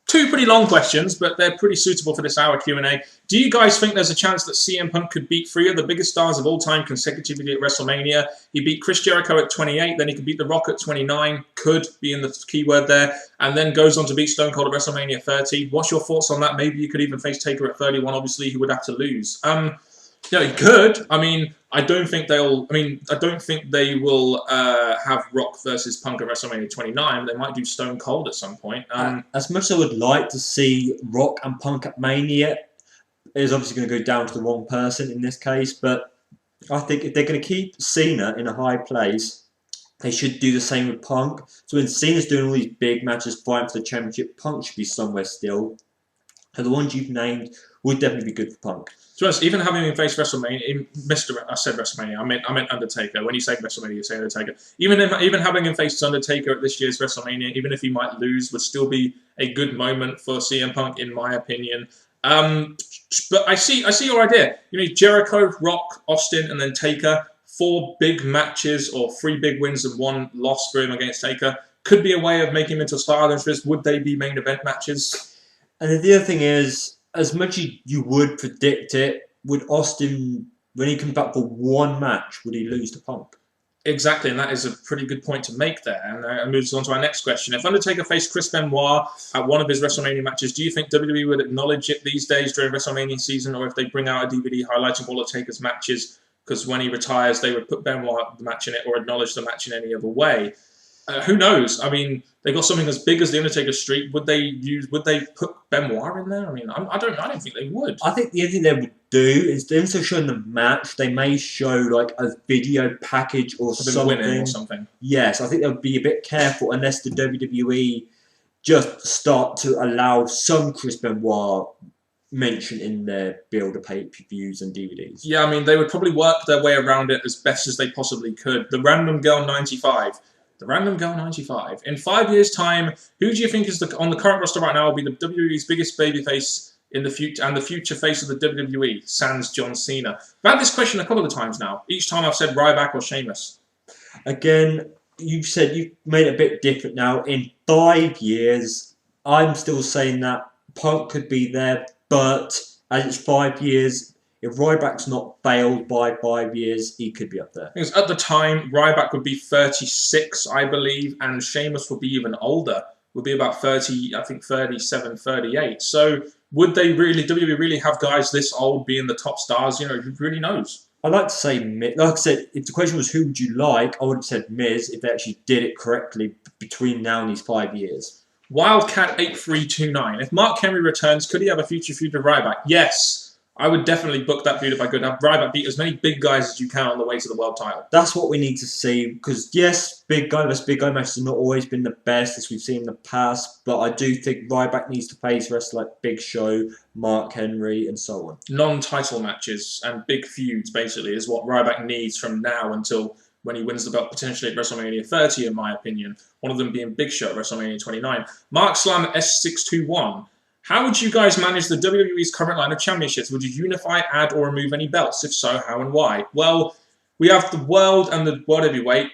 two pretty long questions, but they're pretty suitable for this hour Q&A. Do you guys think there's a chance that CM Punk could beat three of the biggest stars of all time consecutively at WrestleMania? He beat Chris Jericho at 28, then he could beat The Rock at 29, could be in the keyword there, and then goes on to beat Stone Cold at WrestleMania 30. What's your thoughts on that? Maybe you could even face Taker at 31. Obviously, he would have to lose. Yeah, he could. I mean, I don't think they will have Rock versus Punk at WrestleMania 29. They might do Stone Cold at some point. As much as I would like to see Rock and Punk at Mania, it is obviously going to go down to the wrong person in this case. But I think if they're going to keep Cena in a high place, they should do the same with Punk. So when Cena's doing all these big matches, fighting for the championship, Punk should be somewhere still. So the ones you've named would definitely be good for Punk. To be honest, even having him face WrestleMania, I said WrestleMania. I meant Undertaker. When you say WrestleMania, you say Undertaker. Even having him face Undertaker at this year's WrestleMania, even if he might lose, would still be a good moment for CM Punk, in my opinion. But I see your idea. You know, Jericho, Rock, Austin, and then Taker. 4 big matches or 3 big wins and 1 loss for him against Taker could be a way of making him into a star. Would they be main event matches? And the other thing is, as much as you would predict it, would Austin, when he comes back for 1 match, would he lose to Punk? Exactly, and that is a pretty good point to make there. And that moves on to our next question. If Undertaker faced Chris Benoit at one of his WrestleMania matches, do you think WWE would acknowledge it these days during WrestleMania season, or if they bring out a DVD highlighting all of Taker's matches, because when he retires, they would put Benoit the match in it or acknowledge the match in any other way? Who knows? I mean, they got something as big as the Undertaker streak. Would they put Benoit in there? I mean, I don't think they would. I think the other thing they would do is instead of showing the match, they may show like a video package or something. Yes, I think they would be a bit careful unless the WWE just start to allow some Chris Benoit mention in their build of pay-per-views and DVDs. Yeah, I mean, they would probably work their way around it as best as they possibly could. The Random Girl 95. The Random Girl 95. In 5 years' time, who do you think is on the current roster right now will be the WWE's biggest babyface in the future and the future face of the WWE? Sans John Cena. I've had this question a couple of times now. Each time I've said Ryback or Sheamus. Again, you've made it a bit different now. In 5 years, I'm still saying that Punk could be there, but as it's 5 years, if Ryback's not failed by 5 years, he could be up there. Because at the time, Ryback would be 36, I believe, and Sheamus would be even older. Would be about 30, I think 37, 38. So would they really, WWE really have guys this old being the top stars? You know, who really knows? I'd like to say Miz. Like I said, if the question was who would you like, I would have said Miz if they actually did it correctly between now and these 5 years. Wildcat8329. If Mark Henry returns, could he have a future feud with Ryback? Yes. I would definitely book that feud if I could. Have Ryback beat as many big guys as you can on the way to the world title. That's what we need to see, because yes, big guy versus big guy matches have not always been the best as we've seen in the past, but I do think Ryback needs to face wrestlers like Big Show, Mark Henry, and so on. Non-title matches and big feuds, basically, is what Ryback needs from now until when he wins the belt, potentially at WrestleMania 30, in my opinion. One of them being Big Show at WrestleMania 29. Mark Slam S621. How would you guys manage the WWE's current line of championships? Would you unify, add, or remove any belts? If so, how and why? Well, we have the World and the World Heavyweight,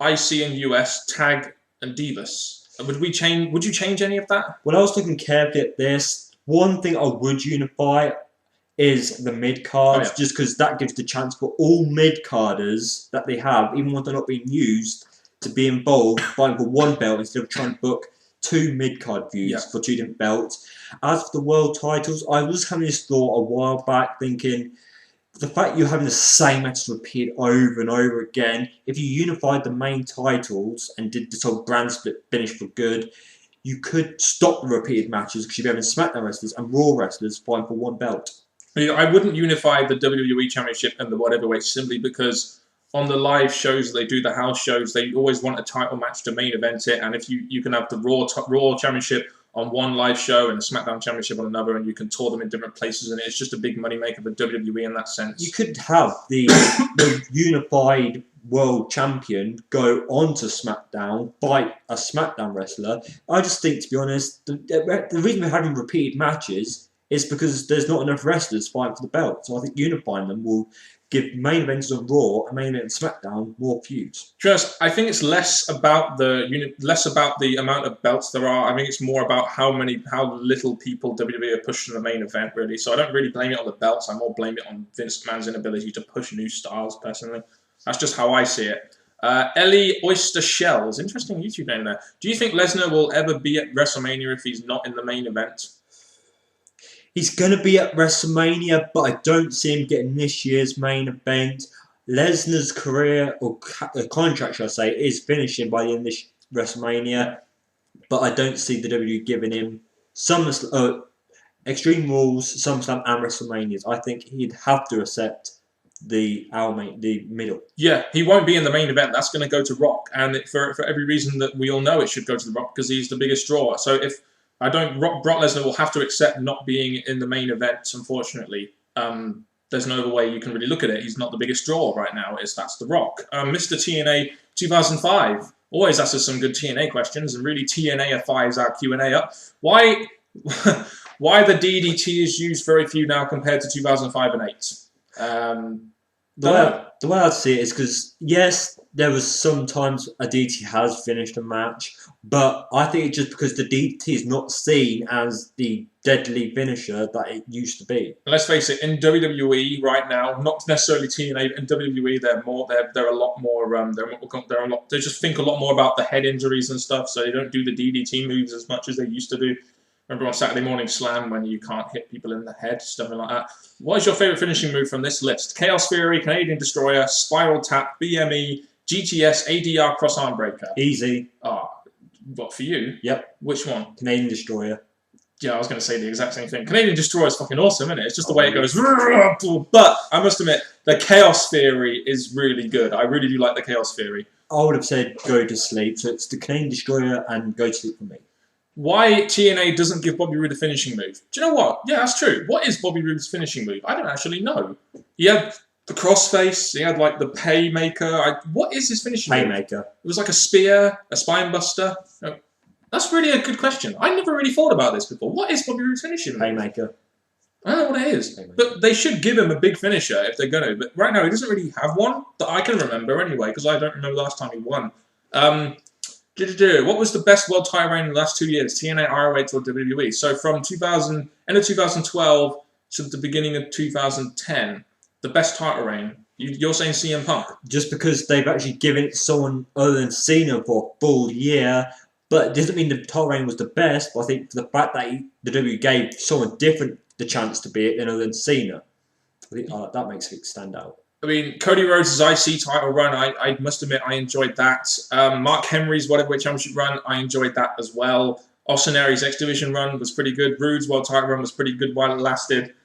IC and US, Tag, and Divas. Would you change any of that? When I was looking carefully at this, one thing I would unify is the mid-cards, just because that gives the chance for all mid-carders that they have, even when they're not being used, to be involved fighting for one belt instead of trying to book 2 mid-card feuds for 2 different belts. As for the world titles, I was having this thought a while back, thinking the fact you're having the same matches repeat over and over again, if you unified the main titles and did this whole brand split finish for good, you could stop the repeated matches because you'd be having SmackDown wrestlers and Raw wrestlers fighting for one belt. I wouldn't unify the WWE Championship and the World Heavyweight simply because on the live shows they do, the house shows, they always want a title match to main event it, and if you can have the Raw Championship on one live show and the SmackDown Championship on another, and you can tour them in different places, and it's just a big money maker for WWE in that sense. You could have the unified world champion go on to SmackDown, fight a SmackDown wrestler. I just think, to be honest, the reason we're having repeated matches is because there's not enough wrestlers fighting for the belt. So I think unifying them will give main events on Raw and main event on SmackDown more feuds. I think it's less about the amount of belts there are. I think it's more about how little people WWE are pushing the main event, really. So I don't really blame it on the belts. I more blame it on Vince McMahon's inability to push new stars, personally. That's just how I see it. Ellie Oyster Shells, interesting YouTube name there. Do you think Lesnar will ever be at WrestleMania if he's not in the main event? He's going to be at WrestleMania, but I don't see him getting this year's main event. Lesnar's career, or contract, shall I say, is finishing by the end of this WrestleMania, but I don't see the WWE giving him Extreme Rules, SummerSlam, and WrestleManias. I think he'd have to accept the middle. Yeah, he won't be in the main event. That's going to go to Rock, and for every reason that we all know, it should go to the Rock because he's the biggest draw. So if Brock Lesnar will have to accept not being in the main event, unfortunately. There's no other way you can really look at it. He's not the biggest draw right now. That's The Rock. Mr. TNA 2005 always asks us some good TNA questions, and really TNA-ifies our Q&A up. Why the DDT is used very few now compared to 2005 and 8? The way I see it is because, yes, there was sometimes a DDT has finished a match, but I think it's just because the DDT is not seen as the deadly finisher that it used to be. And let's face it, in WWE right now, not necessarily TNA, but in WWE they're a lot more they just think a lot more about the head injuries and stuff, so they don't do the DDT moves as much as they used to do. Remember on Saturday Morning Slam when you can't hit people in the head, stuff like that. What is your favourite finishing move from this list? Chaos Theory, Canadian Destroyer, Spiral Tap, BME, GTS, ADR, Crossarm Breaker. Easy. What, for you? Yep. Which one? Canadian Destroyer. Yeah, I was going to say the exact same thing. Canadian Destroyer is fucking awesome, isn't it? It's just the way it goes. But I must admit, the Chaos Theory is really good. I really do like the Chaos Theory. I would have said Go to Sleep. So it's the Canadian Destroyer and Go to Sleep for me. Why TNA doesn't give Bobby Roode a finishing move? Do you know what? Yeah, that's true. What is Bobby Roode's finishing move? I don't actually know. He had the crossface. He had like the Paymaker. What is his finishing move? Paymaker. It was like a spear, a spine buster. No, that's really a good question. I never really thought about this before. What is Bobby Roode's finishing move? Paymaker. I don't know what it is. Paymaker. But they should give him a big finisher if they're going to. But right now he doesn't really have one that I can remember anyway, because I don't remember the last time he won. What was the best world title reign in the last 2 years? TNA, ROH, or WWE? So from end of 2012 to the beginning of 2010, the best title reign. You're saying CM Punk? Just because they've actually given it to someone other than Cena for a full year, but it doesn't mean the title reign was the best. But I think the fact that the WWE gave someone different the chance to be it than other than Cena, I think that makes it stand out. I mean, Cody Rhodes' IC title run, I must admit I enjoyed that. Mark Henry's World Heavyweight Championship run, I enjoyed that as well. Austin Aries' X Division run was pretty good. Roode's World title run was pretty good while it lasted.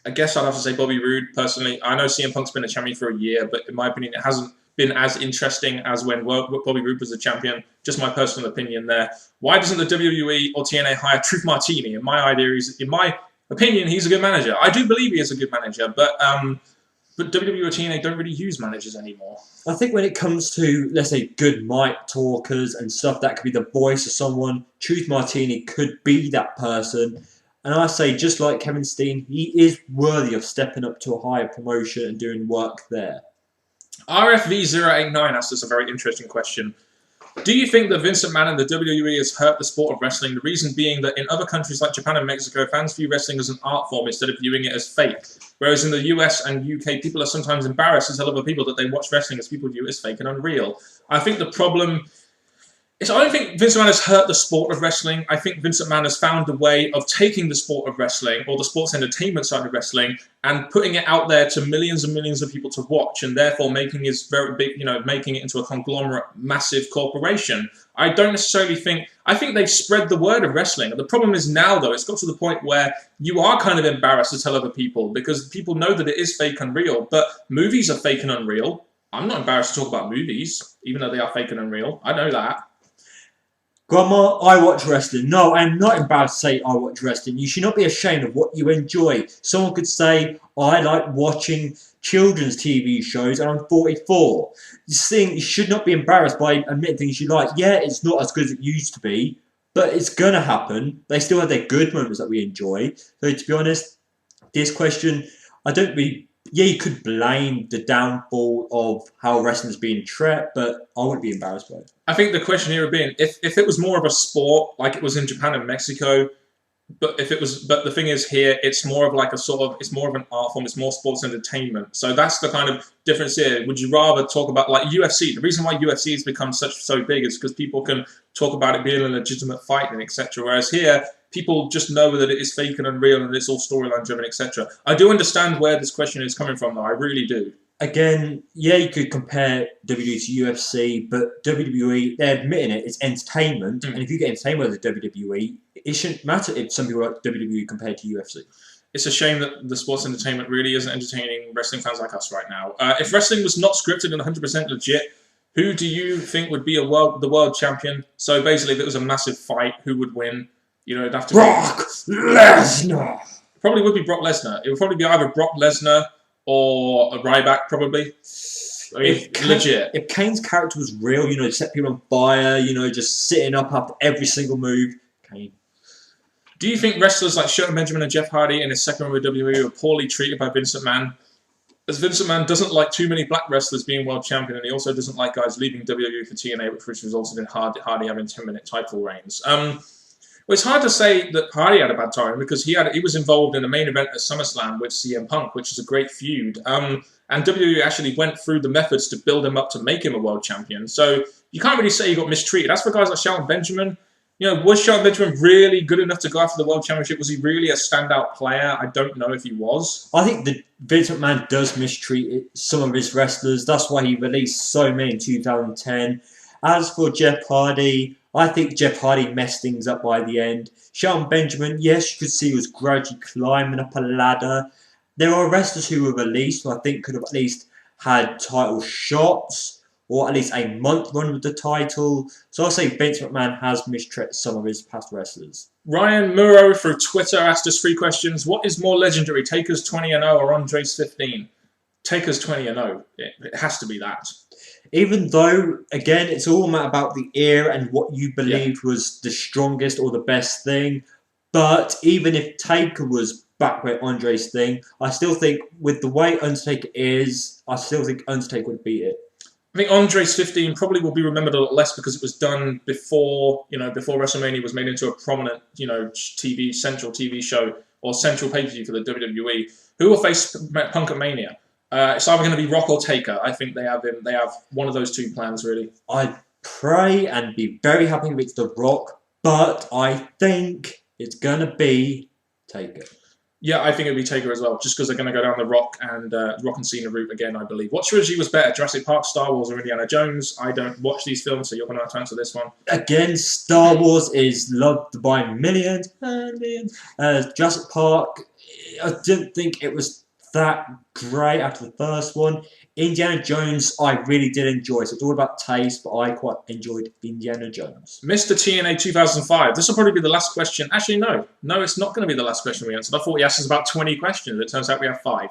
I guess I'd have to say Bobby Roode, personally. I know CM Punk's been a champion for a year, but in my opinion, it hasn't been as interesting as when Bobby Roode was the champion. Just my personal opinion there. Why doesn't the WWE or TNA hire Truth Martini? In my opinion, he's a good manager. I do believe he is a good manager, but WWE or TNA don't really use managers anymore. I think when it comes to, let's say, good mic talkers and stuff, that could be the voice of someone. Truth Martini could be that person. And I say, just like Kevin Steen, he is worthy of stepping up to a higher promotion and doing work there. RFV089 asked us a very interesting question. Do you think that Vince McMahon and the WWE has hurt the sport of wrestling? The reason being that in other countries like Japan and Mexico, fans view wrestling as an art form instead of viewing it as fake. Whereas in the US and UK, people are sometimes embarrassed to tell other people that they watch wrestling as people view it as fake and unreal. I think the problem is, I don't think Vince McMahon has hurt the sport of wrestling. I think Vince McMahon has found a way of taking the sport of wrestling, or the sports entertainment side of wrestling, and putting it out there to millions and millions of people to watch, and therefore making his very big, making it into a conglomerate, massive corporation. I don't necessarily think. I think they've spread the word of wrestling. And the problem is now, though, it's got to the point where you are kind of embarrassed to tell other people because people know that it is fake and real. But movies are fake and unreal. I'm not embarrassed to talk about movies, even though they are fake and unreal. I know that. Grandma, I watch wrestling. No, I'm not embarrassed to say I watch wrestling. You should not be ashamed of what you enjoy. Someone could say, I like watching children's TV shows and I'm 44. You should not be embarrassed by admitting things you like. Yeah, it's not as good as it used to be, but it's going to happen. They still have their good moments that we enjoy. So to be honest, this question, I don't really... Yeah, you could blame the downfall of how wrestling's being treated, but I wouldn't be embarrassed by it. I think the question here would be, if it was more of a sport, like it was in Japan and Mexico, but the thing is here, it's more of like it's more of an art form, it's more sports entertainment. So that's the kind of difference here. Would you rather talk about like UFC? The reason why UFC has become so big is because people can talk about it being a legitimate fight and etc. Whereas here, people just know that it is fake and unreal and it's all storyline driven, etc. I do understand where this question is coming from, though. I really do. Again, yeah, you could compare WWE to UFC, but WWE, they're admitting it's entertainment. And if you get entertainment with the WWE, it shouldn't matter if some people like WWE compared to UFC. It's a shame that the sports entertainment really isn't entertaining wrestling fans like us right now. If wrestling was not scripted and 100% legit, who do you think would be the world champion? So basically, if it was a massive fight, who would win? It'd have to Brock Lesnar! Probably would be Brock Lesnar. It would probably be either Brock Lesnar or a Ryback, probably. I mean, legit. If Kane's character was real, set people on fire, just sitting up after every single move, Kane. Do you think wrestlers like Shelton Benjamin and Jeff Hardy in his second run with WWE were poorly treated by Vince McMahon? As Vince McMahon doesn't like too many black wrestlers being world champion, and he also doesn't like guys leaving WWE for TNA, which resulted in Hardy having 10-minute title reigns. Well, it's hard to say that Hardy had a bad time because he was involved in the main event at SummerSlam with CM Punk, which is a great feud. And WWE actually went through the methods to build him up to make him a world champion. So you can't really say he got mistreated. As for guys like Shelton Benjamin, was Shelton Benjamin really good enough to go after the world championship? Was he really a standout player? I don't know if he was. I think that Vince McMahon does mistreat some of his wrestlers. That's why he released so many in 2010. As for Jeff Hardy, I think Jeff Hardy messed things up by the end. Shelton Benjamin, yes, you could see he was gradually climbing up a ladder. There are wrestlers who were released who I think could have at least had title shots or at least a month run with the title. So I'll say Vince McMahon has mistreated some of his past wrestlers. Ryan Muro through Twitter asked us 3 questions. What is more legendary, Taker's 20-0 or Andre's 15? Taker's 20-0. It has to be that. Even though, again, it's all about the era and what you believed was the strongest or the best thing. But even if Taker was back with Andre's thing, I still think with the way Undertaker is, I still think Undertaker would beat it. I think Andre's 15 probably will be remembered a lot less because it was done before WrestleMania was made into a prominent, central TV show or central pay-per-view for the WWE. Who will face Punk at Mania? It's either going to be Rock or Taker. I think they have one of those 2 plans, really. I'd pray and be very happy if it's The Rock, but I think it's going to be Taker. Yeah, I think it'll be Taker as well, just because they're going to go down the Rock and Cena route again, I believe. What trilogy was better, Jurassic Park, Star Wars, or Indiana Jones? I don't watch these films, so you're going to have to answer this one. Again, Star Wars is loved by millions and millions. Jurassic Park I didn't think it was that great after the first one. Indiana Jones, I really did enjoy. So it's all about taste, but I quite enjoyed Indiana Jones. Mr. TNA 2005. This will probably be the last question. Actually, no. No, it's not going to be the last question we answered. I thought he asked us about 20 questions. It turns out we have 5.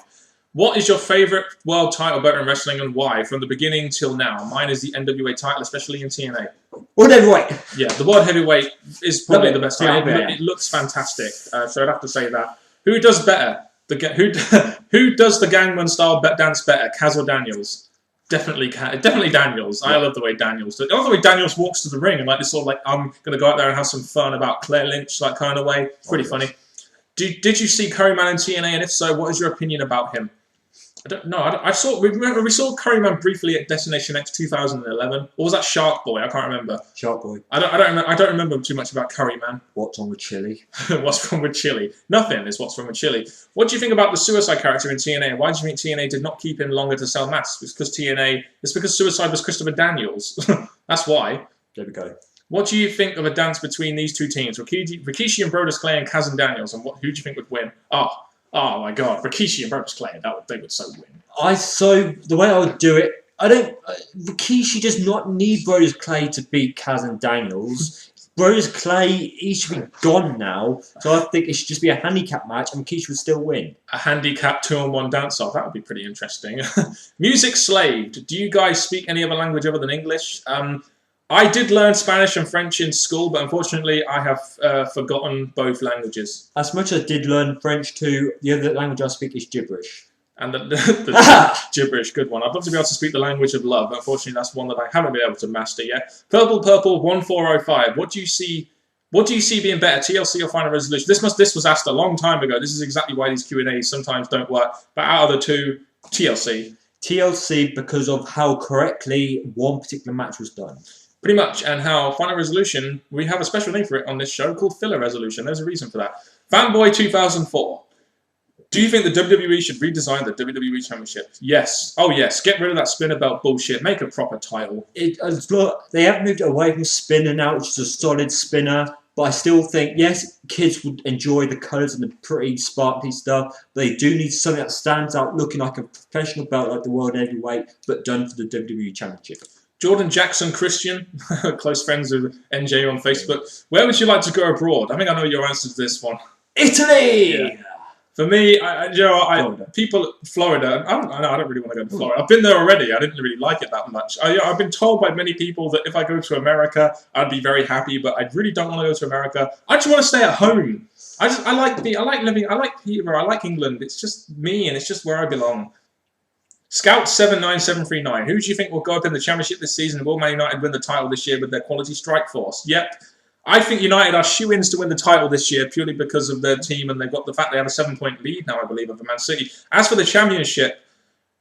What is your favourite world title belt in wrestling and why, from the beginning till now? Mine is the NWA title, especially in TNA. World Heavyweight. Yeah, the World Heavyweight is probably the best title. Yeah. It looks fantastic, so I'd have to say that. Who does better? Who does the Gangman style dance better, Kaz or Daniels? Definitely Daniels. I love the way Daniels. I love the way Daniels walks to the ring and like this sort of like I'm gonna go out there and have some fun about Claire Lynch like kind of way. It's pretty funny. Did you see Curryman in TNA, and if so, what is your opinion about him? I don't know. I saw. Remember, we saw Curryman briefly at Destination X 2011. Or was that Shark Boy? I can't remember. Shark Boy. I don't remember too much about Curryman. What's wrong with Chili? What's wrong with Chili? Nothing is what's wrong with Chili. What do you think about the Suicide character in TNA? Why do you think TNA did not keep him longer to sell masks? It's because Suicide was Christopher Daniels. That's why. There we go. What do you think of a dance between these two teams, Rikishi and Brodus Clay and Kaz and Daniels, and who do you think would win? Oh my God, Rikishi and Brodus Clay, they would so win. The way I would do it, Rikishi does not need Brodus Clay to beat Kaz and Daniels. Brodus Clay, he should be gone now. So I think it should just be a handicap match and Rikishi would still win. A handicap 2-on-1 dance-off, that would be pretty interesting. Music slaved. Do you guys speak any other language other than English? I did learn Spanish and French in school, but unfortunately I have forgotten both languages. As much as I did learn French too, the other language I speak is gibberish. And the gibberish, good one. I'd love to be able to speak the language of love, but unfortunately that's one that I haven't been able to master yet. Purple 1405. What do you see being better, TLC or Final Resolution? This was asked a long time ago. This is exactly why these Q&As sometimes don't work. But out of the two, TLC. TLC because of how correctly one particular match was done. Pretty much, and how Final Resolution, we have a special name for it on this show called Filler Resolution. There's a reason for that. Fanboy 2004. Do you think the WWE should redesign the WWE Championship? Yes. Oh yes. Get rid of that spinner belt bullshit. Make a proper title. They have moved away from spinner now, which is a solid spinner. But I still think, yes, kids would enjoy the colours and the pretty sparkly stuff. But they do need something that stands out, looking like a professional belt like the World Heavyweight, but done for the WWE Championship. Jordan Jackson Christian, close friends with NJ on Facebook. Where would you like to go abroad? I think I know your answer to this one. Italy! Yeah. For me, Florida. I don't really want to go to Florida. I've been there already. I didn't really like it that much. I've been told by many people that if I go to America, I'd be very happy, but I really don't want to go to America. I just want to stay at home. I like living. I like Peterborough. I like England. It's just me, and it's just where I belong. Scout 79739. Who do you think will go up in the championship this season? Will Man United win the title this year with their quality strike force? Yep. I think United are shoo-ins to win the title this year purely because of their team, and they've got the fact they have a 7-point lead now, I believe, over Man City. As for the championship,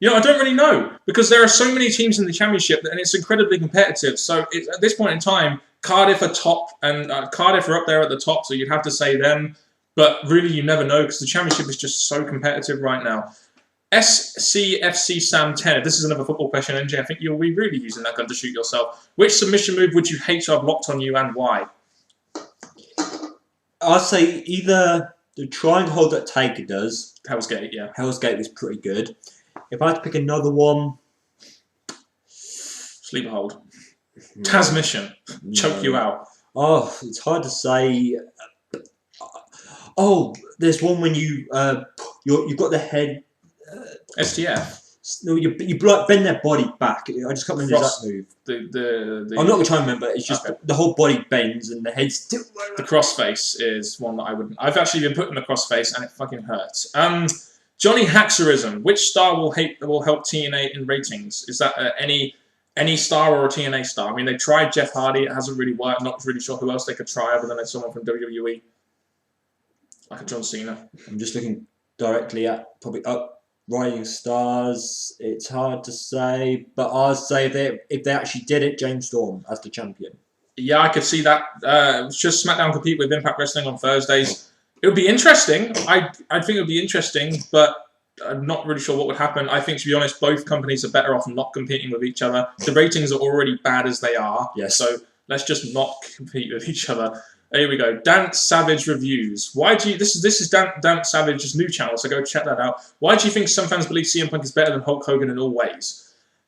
I don't really know, because there are so many teams in the championship, and it's incredibly competitive. So at this point in time, Cardiff are top, and Cardiff are up there at the top, so you'd have to say them. But really, you never know, because the championship is just so competitive right now. SCFC Sam 10. If this is another football question, NJ, I think you'll be really using that gun to shoot yourself. Which submission move would you hate to have locked on you, and why? I'd say either the triangle hold that Taker does. Hell's Gate, yeah. Hell's Gate was pretty good. If I had to pick another one... Sleeper hold. No. Tasmission. No. Choke you out. Oh, it's hard to say. There's one when you've got the head... STF. No, you bend their body back. I just can't remember that move. I'm not going to try and remember. It's just the whole body bends and the head's still... The crossface is one that I wouldn't... I've actually been put in the crossface and it fucking hurts. Johnny Haxerism. Which star will help TNA in ratings? Is that any star or a TNA star? I mean, they tried Jeff Hardy. It hasn't really worked. Not really sure who else they could try other than someone from WWE. Like a John Cena. I'm just looking directly at probably Rising Stars. It's hard to say, but I'd say if they actually did it, James Storm as the champion. Yeah, I could see that. Just SmackDown compete with Impact Wrestling on Thursdays. It would be interesting. I think it would be interesting, but I'm not really sure what would happen. I think, to be honest, both companies are better off not competing with each other. The ratings are already bad as they are. Yes. So let's just not compete with each other. Here we go. Dance Savage reviews. Why do you? This is Dance Savage's new channel, so go check that out. Why do you think some fans believe CM Punk is better than Hulk Hogan in all ways?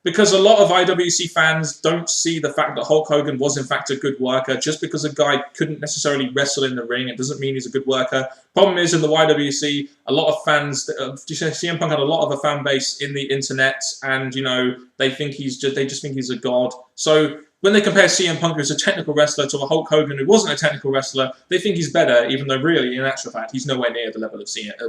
Because a lot of IWC fans don't see the fact that Hulk Hogan was in fact a good worker. Just because a guy couldn't necessarily wrestle in the ring, it doesn't mean he's a good worker. Problem is, in the YWC, a lot of fans, CM Punk had a lot of a fan base in the internet, and they just think he's a god. So when they compare CM Punk who's a technical wrestler to a Hulk Hogan who wasn't a technical wrestler, they think he's better, even though really, in actual fact, he's nowhere near the level of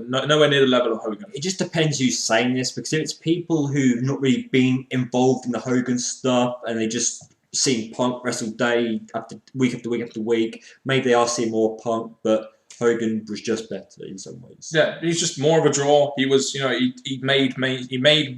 nowhere near the level of Hogan. It just depends who's saying this, because if it's people who've not really been involved in the Hogan stuff and they just seen Punk wrestle day after week after week after week, maybe they are seeing more Punk, but Hogan was just better in some ways. Yeah, he's just more of a draw. He was, he made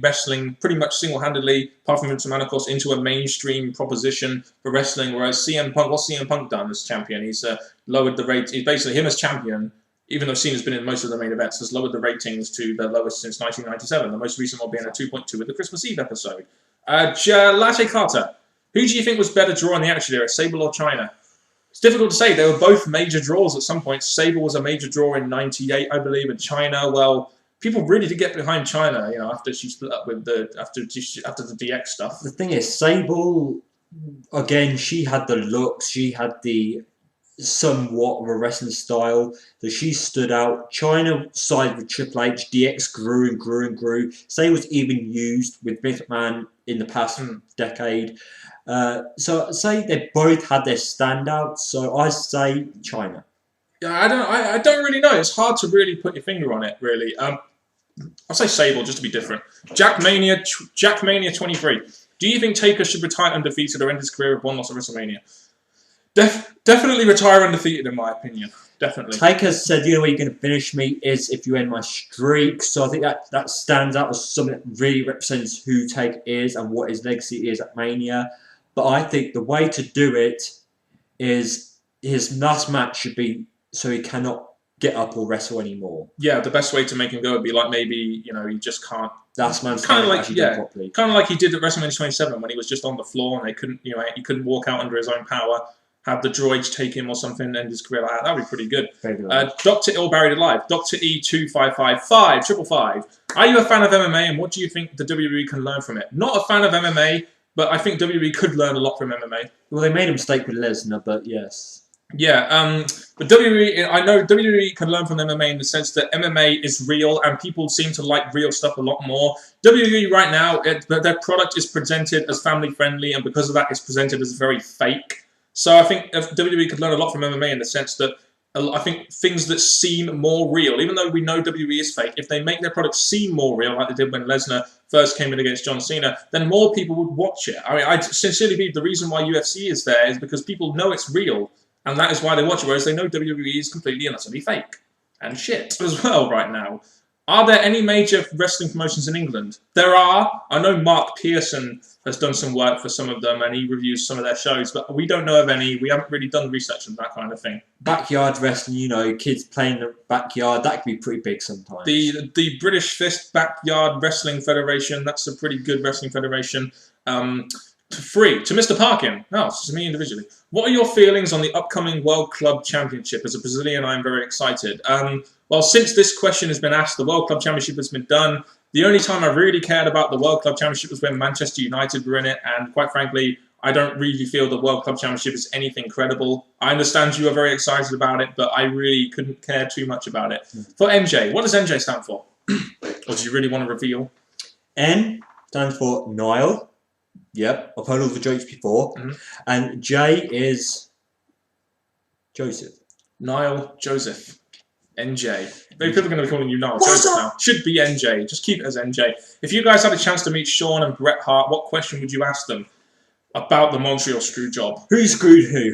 wrestling pretty much single-handedly, apart from Vince McMahon, of course, into a mainstream proposition for wrestling. Whereas CM Punk, what's CM Punk done as champion? He's lowered the rate. He's basically him as champion, even though Cena's been in most of the main events, has lowered the ratings to the lowest since 1997. The most recent one being a 2.2 with the Christmas Eve episode. Latte Carter, who do you think was better draw in the Attitude Era, Sable or Chyna? It's difficult to say. They were both major draws at some point. Sable was a major draw in '98, I believe, and Chyna, well, people really did get behind Chyna, after she split up with after the DX stuff. The thing is, Sable, again, she had the looks, she had the somewhat of a wrestling style that she stood out. Chyna sided with Triple H. DX grew and grew and grew. Sable was even used with Vince McMahon in the past decade. So I'd say they both had their standouts. So I say Chyna. Yeah, I don't really know. It's hard to really put your finger on it. Really, I'll say Sable just to be different. Jackmania 23. Do you think Taker should retire undefeated or end his career with one loss at WrestleMania? Definitely retire undefeated, in my opinion. Definitely. Taker said, the only way you're going to finish me is if you end my streak. So I think that stands out as something that really represents who Taker is and what his legacy is at Mania. But I think the way to do it is his last match should be so he cannot get up or wrestle anymore. Yeah, the best way to make him go would be like maybe, he just can't. Last man's kind of like properly. Kind of like he did at WrestleMania 27 when he was just on the floor and they couldn't, he couldn't walk out under his own power. Have the droids take him or something, end his career like that. That would be pretty good. Dr. Ill Buried Alive. Dr. E2555. Are you a fan of MMA and what do you think the WWE can learn from it? Not a fan of MMA, but I think WWE could learn a lot from MMA. Well, they made a mistake with Lesnar, but yes. Yeah, but WWE, I know WWE can learn from MMA in the sense that MMA is real and people seem to like real stuff a lot more. WWE right now, their product is presented as family friendly and because of that it's presented as very fake. So I think WWE could learn a lot from MMA in the sense that I think things that seem more real, even though we know WWE is fake, if they make their product seem more real, like they did when Lesnar first came in against John Cena, then more people would watch it. I mean, I sincerely believe the reason why UFC is there is because people know it's real, and that is why they watch it, whereas they know WWE is completely and utterly fake. And shit as well right now. Are there any major wrestling promotions in England? There are. I know Mark Pearson has done some work for some of them and he reviews some of their shows, but we don't know of any. We haven't really done research on that kind of thing. Backyard wrestling, kids playing in the backyard, that can be pretty big sometimes. The British Fist Backyard Wrestling Federation, that's a pretty good wrestling federation. Free to Mr. Parkin. No, it's just me individually. What are your feelings on the upcoming World Club Championship? As a Brazilian, I'm very excited. Well, since this question has been asked, the World Club Championship has been done. The only time I really cared about the World Club Championship was when Manchester United were in it, and quite frankly, I don't really feel the World Club Championship is anything credible. I understand you are very excited about it, but I really couldn't care too much about it. For MJ, what does MJ stand for? Or do you really want to reveal? N stands for Niall. Yep, I've heard all the jokes before. And J is Joseph. Niall Joseph. NJ. Maybe people are going to be calling you Niall Joseph now. Should be NJ. Just keep it as NJ. If you guys had a chance to meet Sean and Bret Hart, what question would you ask them about the Montreal Screwjob? Who screwed who?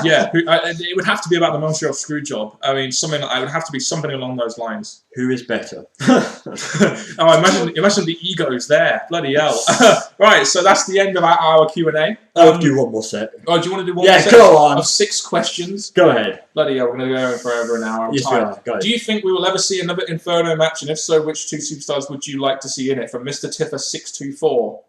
Yeah, it would have to be about the Montreal Screwjob. I mean, it would have to be something along those lines. Who is better? Oh, imagine the egos there. Bloody hell. Right, so that's the end of our Q&A. I'll do one more set. Oh, do you want to do one more set? Yeah, go on. Of 6 questions? Go ahead. Bloody hell, we're going to go for over an hour. Yes, we are. Go ahead. Do you think we will ever see another Inferno match? And if so, which 2 superstars would you like to see in it? From Mr. Tiffer 624.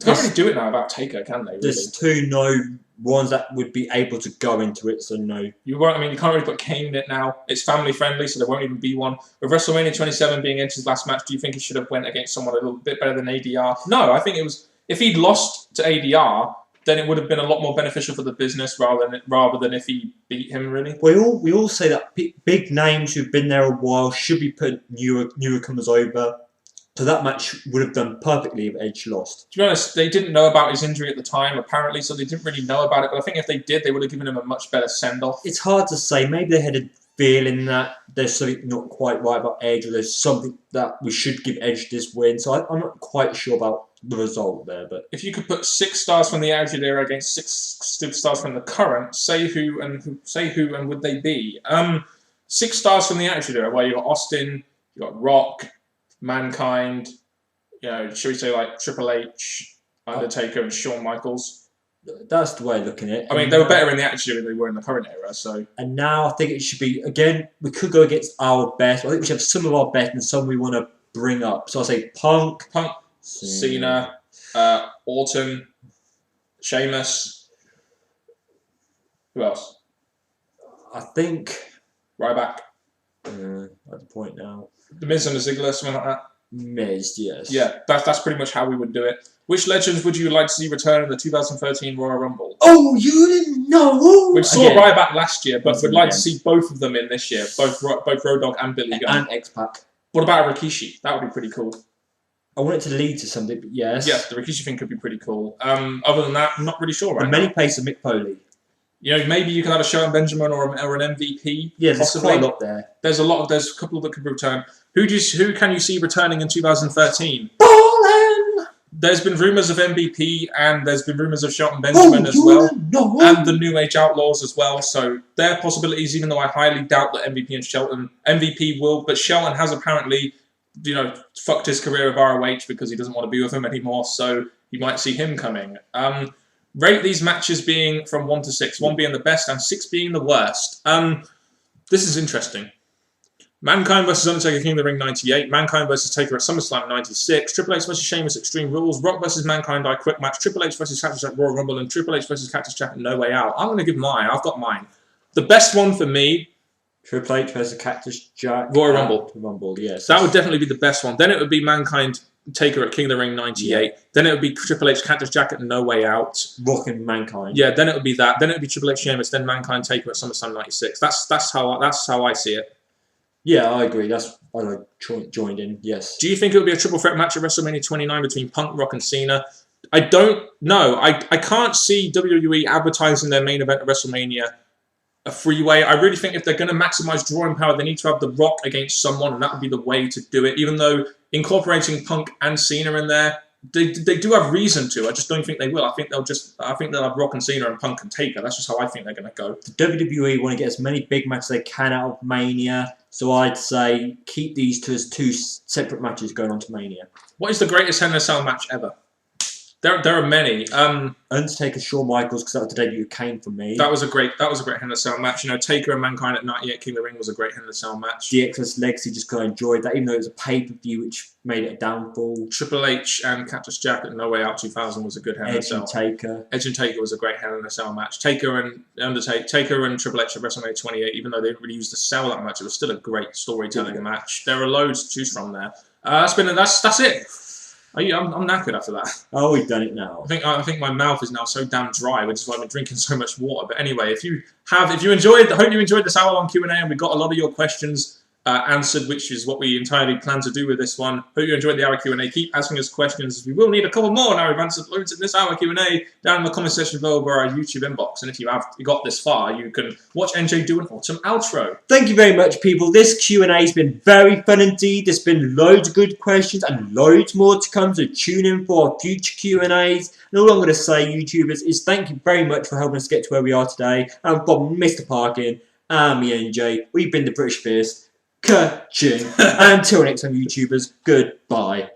Can't really do it now about Taker, can they? Really? There's two no ones that would be able to go into it, so no. You won't. I mean, you can't really put Kane in it now. It's family friendly, so there won't even be one. With WrestleMania 27 being Edge's last match, do you think he should have went against someone a little bit better than ADR? No, I think it was. If he'd lost to ADR, then it would have been a lot more beneficial for the business rather than if he beat him. Really, we all say that big names who've been there a while should be put newcomers over. So that match would have done perfectly if Edge lost. To be honest, they didn't know about his injury at the time, apparently, so they didn't really know about it. But I think if they did, they would have given him a much better send-off. It's hard to say. Maybe they had a feeling that there's something not quite right about Edge, or there's something that we should give Edge this win. So I'm not quite sure about the result there. But if you could put 6 stars from the Attitude Era against 6 stars from the current, say who and would they be? 6 stars from the Attitude Era, where you got Austin, you got Rock, Mankind, should we say like Triple H, Undertaker, and Shawn Michaels? That's the way of looking at it. I mean, they were better in the Attitude Era than they were in the current era. So, and now I think it should be again. We could go against our best. I think we should have some of our best and some we want to bring up. So I'll say Punk, Cena, Orton, Sheamus. Who else? I think Ryback. At the point now. The Miz and the Ziggler, something like that. Miz, yes. Yeah, that's pretty much how we would do it. Which legends would you like to see return in the 2013 Royal Rumble? Oh, you didn't know! We saw Ryback last year, but we'd like to see both of them in this year. Both Road Dogg and Billy Gunn. And X-Pac. What about Rikishi? That would be pretty cool. I want it to lead to something, but yes. Yeah, the Rikishi thing could be pretty cool. Other than that, I'm not really sure right now. Many places Mick Foley. Maybe you can have a Shelton Benjamin or an MVP. Yeah, there's quite a lot there. There's a couple that could return. Who can you see returning in 2013? Ballin'! There's been rumours of MVP and there's been rumours of Shelton Benjamin as well. And the New Age Outlaws as well. So there are possibilities, even though I highly doubt that MVP will, but Shelton has apparently, fucked his career of ROH because he doesn't want to be with him anymore, so you might see him coming. Rate these matches being from 1 to 6, 1 being the best and 6 being the worst. This is interesting. Mankind vs Undertaker King of the Ring 98, Mankind vs Taker at SummerSlam 96, Triple H vs Sheamus Extreme Rules, Rock vs Mankind Die Quick Match, Triple H vs Cactus Jack Royal Rumble, and Triple H vs Cactus Jack No Way Out. I'm going to give mine. I've got mine. The best one for me, Triple H vs Cactus Jack Royal Rumble. Rumble, yes. That would definitely be the best one. Then it would be Mankind Taker at King of the Ring 98. Yeah. Then it would be Triple H Cactus Jack at No Way Out. Rock and Mankind. Yeah, then it would be that. Then it would be Triple H Sheamus, then Mankind Taker at SummerSlam 96. That's how I see it. Yeah, I agree. That's what I joined in, yes. Do you think it would be a triple threat match at WrestleMania 29 between Punk, Rock, and Cena? I don't know. I can't see WWE advertising their main event at WrestleMania a freeway. I really think if they're going to maximize drawing power, they need to have The Rock against someone, and that would be the way to do it. Even though incorporating Punk and Cena in there, they do have reason to. I just don't think they will. I think they'll have Rock and Cena and Punk and Taker. That's just how I think they're going to go. The WWE want to get as many big matches as they can out of Mania, so I'd say keep these two as 2 separate matches going on to Mania. What is the greatest Hell in a Cell match ever? There are many. Undertaker, Shawn Michaels, because that was the debut Kane for me. That was a great Hell in a Cell match. Taker and Mankind at 98 King of the Ring was a great Hell in a Cell match. DX's Legacy, just kind of enjoyed that, even though it was a pay-per-view, which made it a downfall. Triple H and Cactus Jack at No Way Out 2000 was a good Hell in a Cell. Edge and Taker was a great Hell in a Cell match. Taker and Triple H at WrestleMania 28, even though they didn't really use the cell that much, it was still a great storytelling match. There are loads to choose from there. That's it. I'm knackered after that. Oh, we've done it now. I think my mouth is now so damn dry, which is why I've been drinking so much water. But anyway, I hope you enjoyed this hour-long Q&A, and we got a lot of your questions answered, which is what we entirely plan to do with this one. Hope you enjoyed the hour Q&A. Keep asking us questions. We will need a couple more now. We've answered loads in this hour Q&A down in the comment section below of our YouTube inbox. And if you got this far, you can watch NJ do an autumn outro. Thank you very much, people. This Q&A has been very fun indeed. There's been loads of good questions and loads more to come, so tune in for our future Q&As. And all I'm going to say, YouTubers, is thank you very much for helping us get to where we are today. And I've got Mr. Parkin and me, NJ. We've been the British Fierce. Ka-ching. Until next time, YouTubers, goodbye.